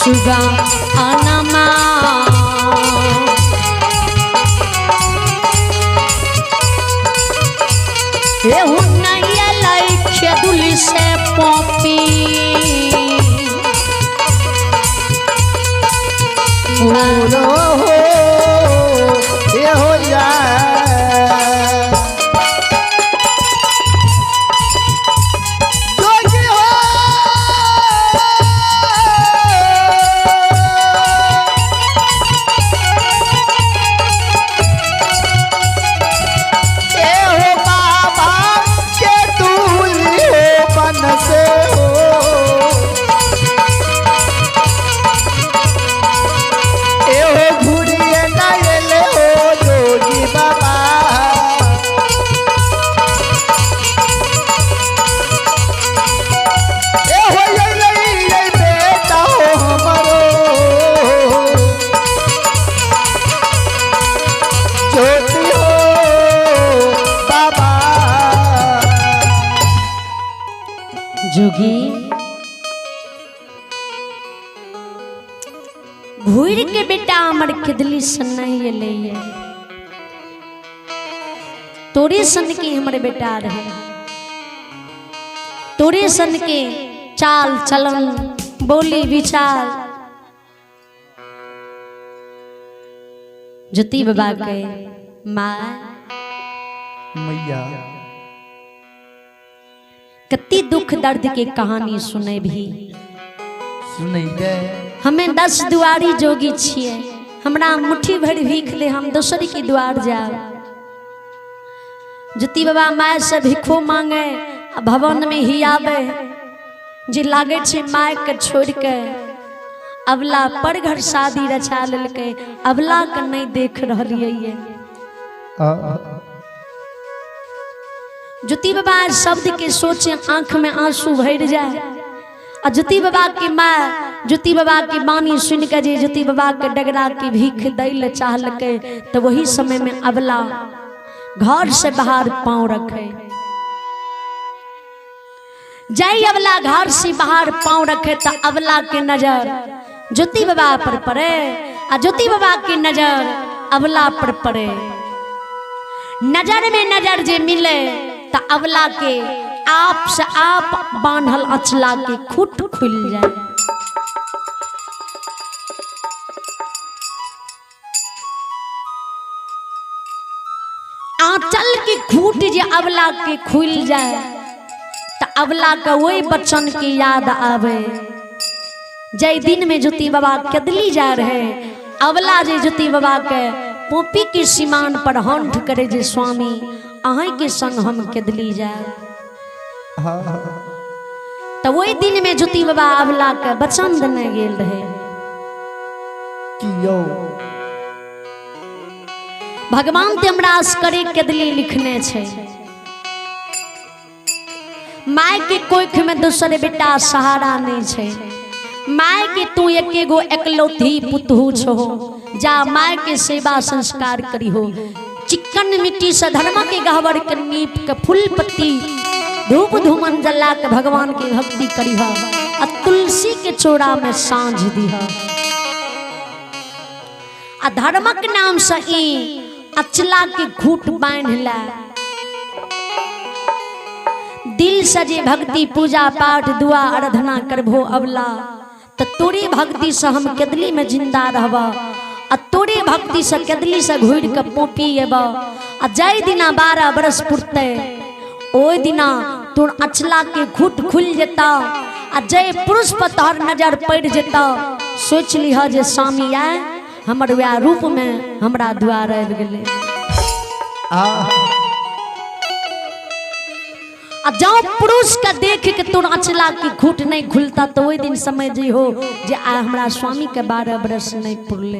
सुगा अनमा हे हुनैया लइखे दुली से पोपी पूरो हो ये हो जा जोगी घूर के बेटा हमर किदली सन नहीं ले तोरे सन के हमर बेटा रहे। तोरे सन के चाल चलन बोली विचार ज्योति बाबा के माँ मैया कति दुख दर्द के कहानी सुने भी सुनै दे। हमें 10 दुआरी जोगी छिए हमरा मुट्ठी भर भीख ले हम दूसरी की द्वार जाओ। ज्योति बाबा माय से भिखो मांगे भवन में ही आवे जे लागे छे माय के छोड़ के अबला पर घर शादी रचा ललके अबला के नहीं देख रहलिए। ज्योति बाबा शब्द के सोचे आंख में आंसू भर जाए। और ज्योति बाबा की माँ ज्योति बाबा की बानी सुन के जे ज्योति बाबा के डगरा की भीख दैल चाहल के तो वही समय में अबला घर से बाहर पांव रखे। जय अबला घर से बाहर पांव रखे तो अबला के नजर ज्योति बाबा पर पड़े और ज्योति बाबा की नजर अबला पर पड़े। नजर में नजर जे मिले तो अबला के आप से आप बांधल अचला के खुट खुल जाए। आंचल की खूट जे अबला के खुल जाए तो अबला का वही बच्चन की याद आवे जय दिन में ज्योति बाबा कदली जा रहे अवला जे ज्योति बाबा के पोपी के सीमान पर हंठ करे जे स्वामी अहीं के संग हम कदली जाए। तो वही दिन में ज्योति बाबा अवला के वचन देने गेल रहे कियो भगवान ते हमरा असकरे कदली लिखने छे माय के कोख में दूसरे बेटा सहारा नहीं छे माय के तू एके गो एकलौती पुतहु छो जा माय के सेवा संस्कार करी हो चिकन मिट्टी से धर्म के गहवर के नीप के फूल पत्ती धूप धूमन जला के भगवान की भक्ति करी हो आ तुलसी के चोरा में सांझ दी हो आ धर्मक नाम से ई अचला के घूट बांध ला दिल से जे भक्ति पूजा पाठ दुआ आराधना करबो अवला तो तोरे भक्ति से हम कदली में जिंदा रहबा आ तोरे भक्ति से कदली से घुड़ के पोपी एबा आ जय दिना 12 बरस पुरते ओय दिना तोर अचला के घुट खुल जेता आ जय पुरुष पर तोहर नजर पड़ जेता सोच लिह जे स्वामी आए हमर वह रूप में हमरा द्वार आबि गेले आ जाओ पुरुष का देख के तोर अचला की घुट नहीं खुलता तो वही दिन समझ जी हो जे आ हमरा स्वामी के 12 बरस नहीं पुरले।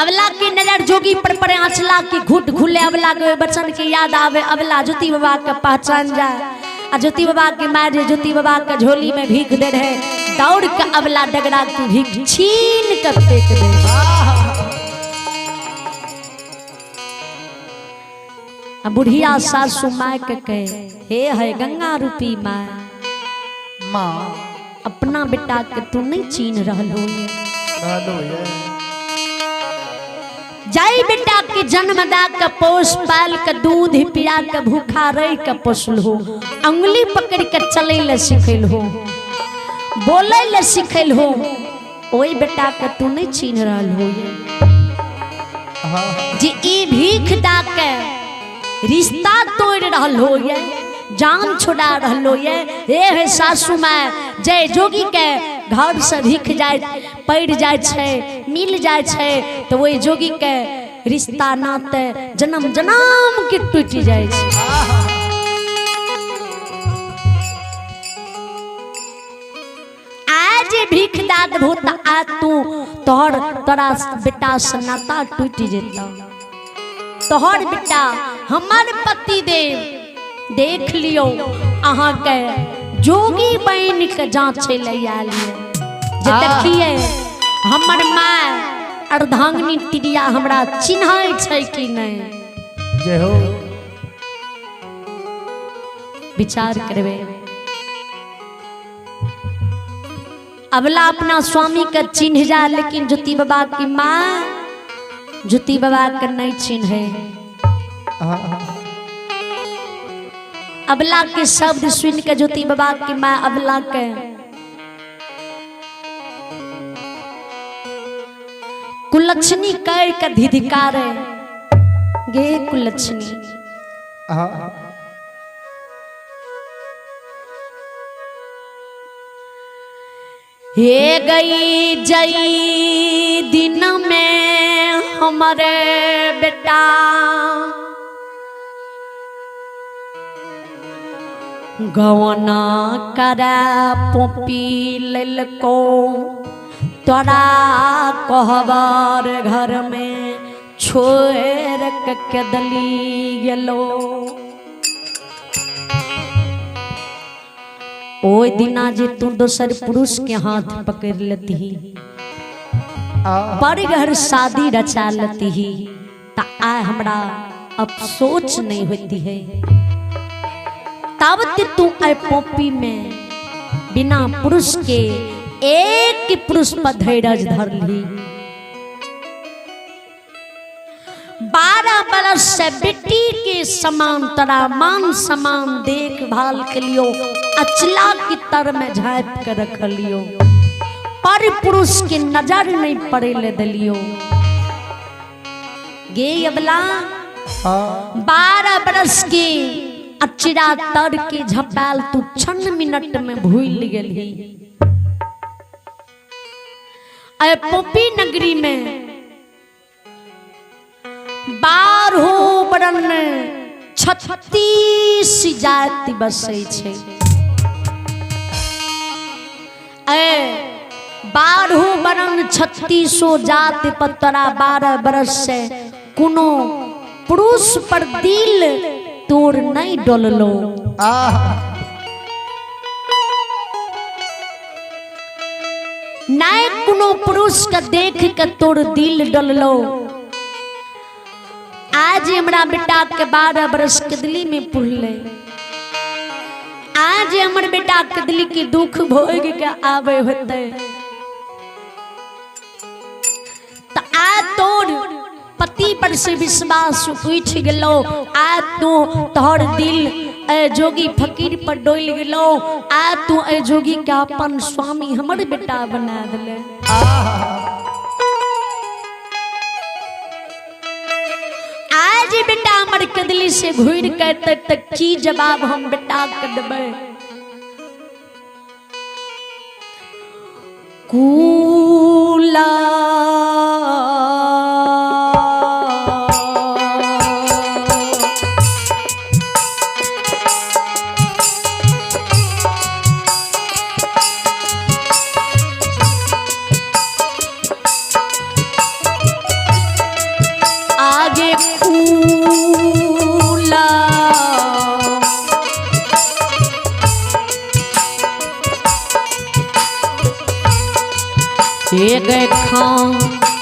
अवला की नजर जोगी पर पड़े अचला की घुट खुले अवला के बचन के याद आवे अवला ज्योति बाबा के पहचान जाए आ ज्योति बाबा के माँ जे ज्योति बाबा के झोली में भीख दे रहे दौड़ के अवला डगरा की भीख छीन कर फेंक दे बुढ़िया सासू माय के कहे हे है गंगा रूपी माय माँ अपना बेटा के तू नहीं चीन रहलो जाई बेटा के जन्म दा के पोस पाल के दूध पिया के भूखा रह के पोसल हो अंगुली पकड़ के चले ले सिखल हो बोले ले सिखल हो ओई बेटा के तू नहीं चीन रहल हो जी ई भीख दा के रिश्ता तोड़ रहल हो ये जान छोड़ा रहलो ये हे सासू माय जय जोगी के घर से भीख जाए पड़ जाए छे मिल जाए छे तो वही जोगी के रिश्ता नाते जन्म जन्म के टूट जाए छे। आज भीख दाद भूत आ तू तोहर तोरा बेटा से नाता टूट जेता तोहर बेटा हमार पति देव देख लियो अहाँ के जोगी बन के जांचे ले आलिए जे देखिए हमर माँ अर्धांगिनी तिरिया हमरा चिन्हाय छै कि नहीं जय हो विचार करबे अबला अपना स्वामी के चिन्ह जा लेकिन ज्योति बाबा की माँ ज्योति बाबा के नहीं चिन्हे अबला के शब्द सुन के ज्योति बाबा की माँ अबला के कुलक्षणी कह के धिधिकारे गे कुलक्षणी हे गई जई दिन में हमारे बेटा गवना करा पोपी ललको तोरा कहबर घर में छोड़ के दली गेलो ओय दिना जे तू दोसर पुरुष के हाथ पकड़ लेती बड़ घर शादी रचा लेती ता आ हमरा अफसोस नहीं होती है तब तू ऐ पोपी में बिना पुरुष के एक पुरुष पर धैर्य धर ली 12 बरस से बेटी के समान तरा मान समान देखभाल के लियो अचला की तर में झाँप कर रख लियो पर पुरुष की नजर नहीं पड़े ले दिलियो गे अबला 12 बरस की अचिरा तर के झपाल तू 6 मिनट में भूल गेली। अय पोपी नगरी में 12 बरन 36 जाति बसे छे। अय 12 बरन 36 जाति पतरा 12 बरस से कोनो पुरुष पर दिल तोड़ नहीं डोललो। नाय कोनो पुरुष का देख के तोड़ दिल डोललो। आज हमरा बेटा के 12 बरस के दिल्ली में पुरले। आज हमर बेटा के दिल्ली के दुख भोग के आवे होते तो आ तोड़ पति पर से विश्वास उठ गेलो। आ तू तोहर दिल जोगी फकीर पर डोल गेलो। आ तू जोगी के अपन स्वामी हमर बेटा बना दिले। आज बेटा हमर कदली से घूर के तक की जवाब हम बेटा के देबे। कूला आगे कूला एक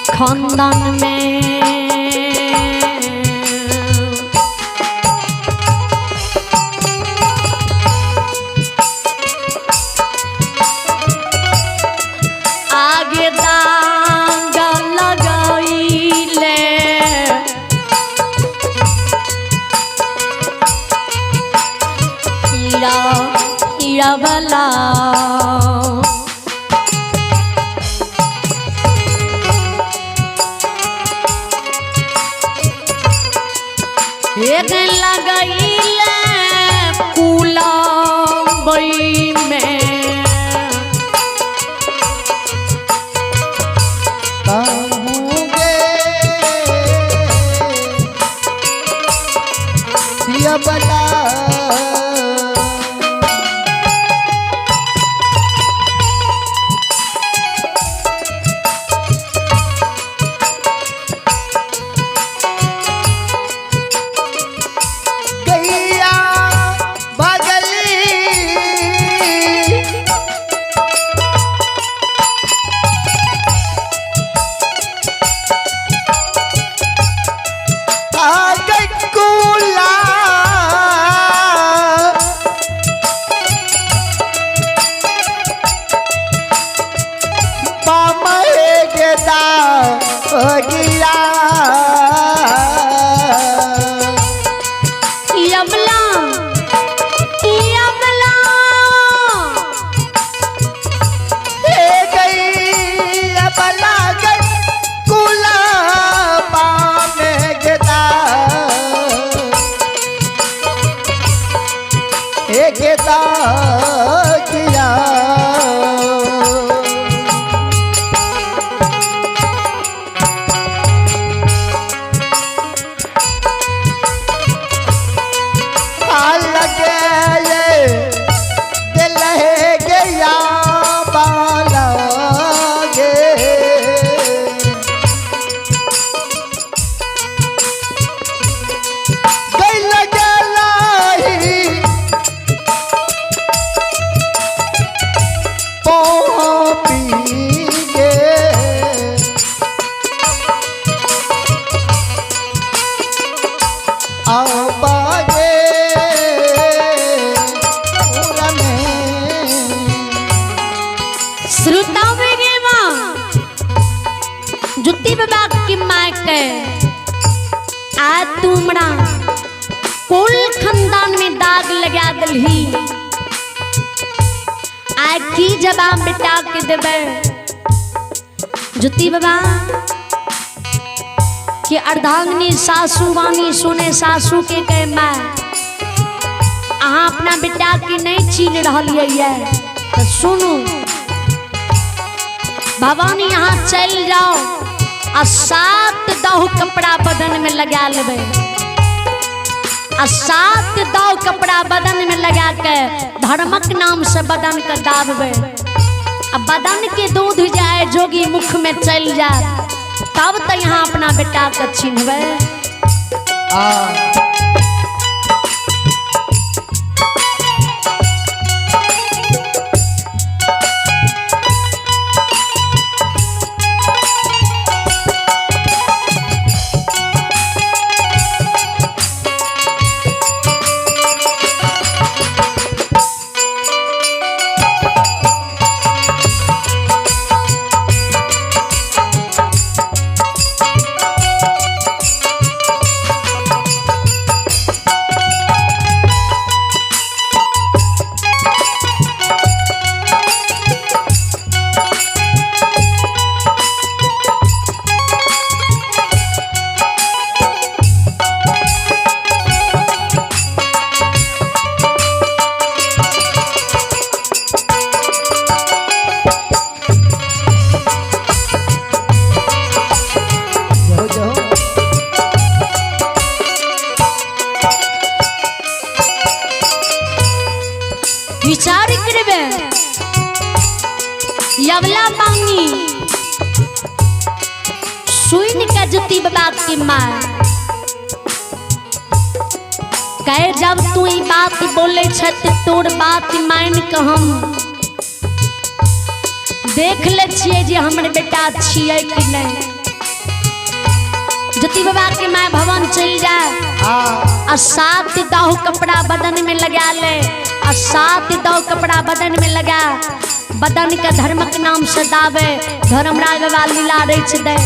खानदान में आगे दांगा लगाईले। हीरा वाला एक लगाईले कूला बई में। बला गैया बगली आगे कूला गिया यमला यमला हे गई बला गई कुला पामे गेदा हे गेदा गिया जुत्ती बाबा की माय के आज तुमरा कुल खानदान में दाग लगा दलही। आज की जवाब बेटा के देबे जुत्ती बाबा कि अर्धांगिनी सासू वाणी सुने सासू के कहे मैं अहाँ अपना बेटा की नहीं छीन रही तो सुनू भवन यहाँ चल जाओ आ 7 दहु कपड़ा बदन में लगा लेबे आ 7 दहु कपड़ा बदन में लगा के धर्मक नाम से बदन के दाबे आ बदन के दूध जाए जोगी मुख में चल जाए तब तो यहाँ अपना बेटा के छीनबे। विचार करबे यवला पानी सुन के जुती बाबा की मार कहे जब तू ई बात बोले छत तोर बात मान के हम देख ले छिए जे हमर बेटा छिए कि नहीं। जुती बाबा के माय भवन चल जाए आ 7 दहु कपड़ा बदन में लगा ले आ 7 दहु कपड़ा बदन में लगा बदन के धर्मक नाम से दावे धर्म रागवा लीला रच दे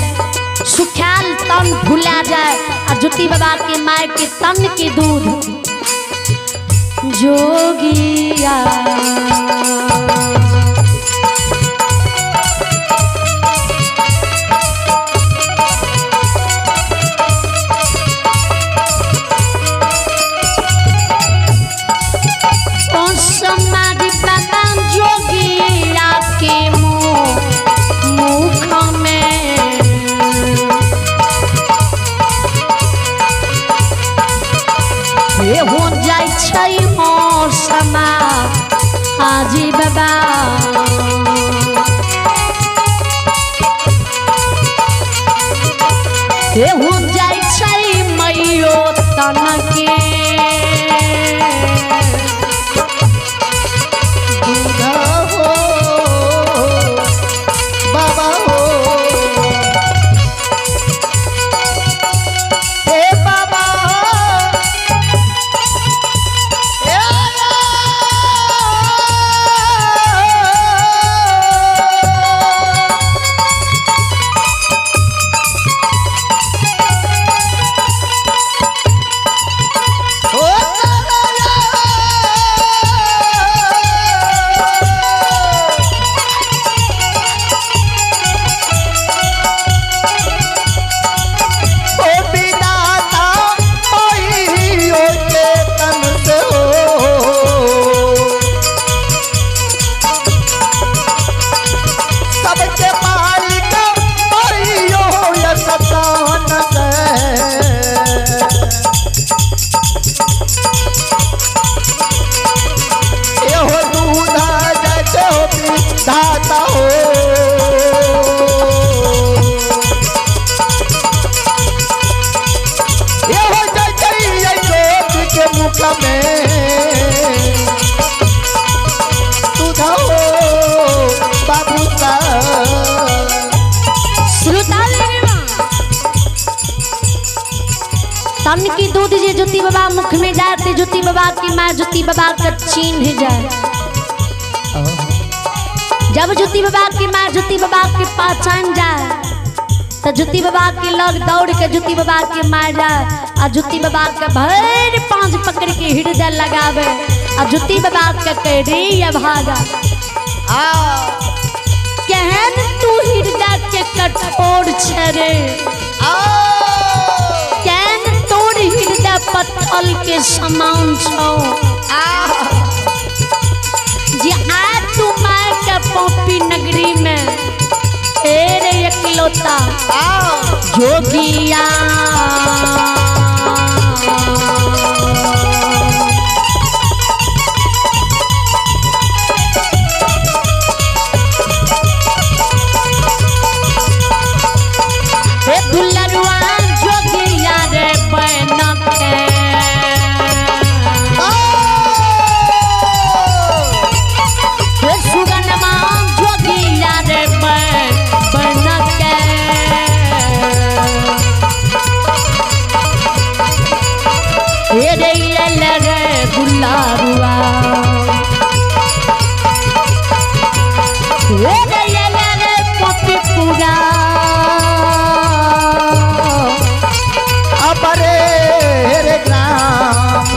सुख्याल तन भुला जाए आ जुती बाबा के माय के तन के दूध जोगिया हो जाए छै मौसमा आजी बाबा हो जाए छै मैयो तन के हो बाबा हो हे बाबा तन की दूध जे जुती बाबा मुख में जाते जुती बाबा की माँ जुती बाबा का चिन्ह जाए जब जुती बाबा की माँ जुती बाबा की पहचान जाए तो जुती बाबा के लग दौड़ के जुती बाबा के मार जाए आ जुती बाबा के भर पांच पकड़ के हृदय लगावे आ जुती बाबा के कह रे ये भागा कहन तू हृदय के कठोर छरे कहन तोर हृदय पत्थल के समान छो जी आज तू मार के पोपी नगरी में तेरे इकलौता जोगिया दुलरुआ जोगिया रे बनक सुगनमा जोगिया रे बनक रे रे दुलरुआ रे पपी पूरा रे ग्राम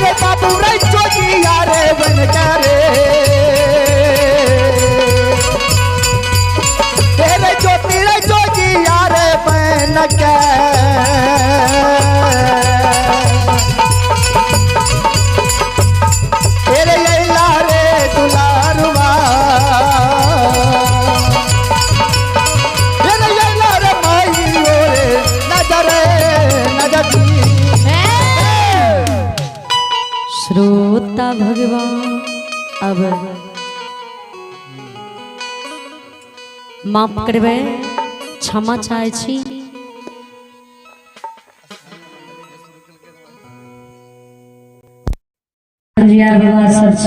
रे बाबू रे जोगिया रे बन करे रे ज्योति रे जोगिया रे बन के रे लैला रे दुलारुआ रे लैला रे माई रे नजर श्रोता भगवान अब माफ करबे क्षमा चाहे छी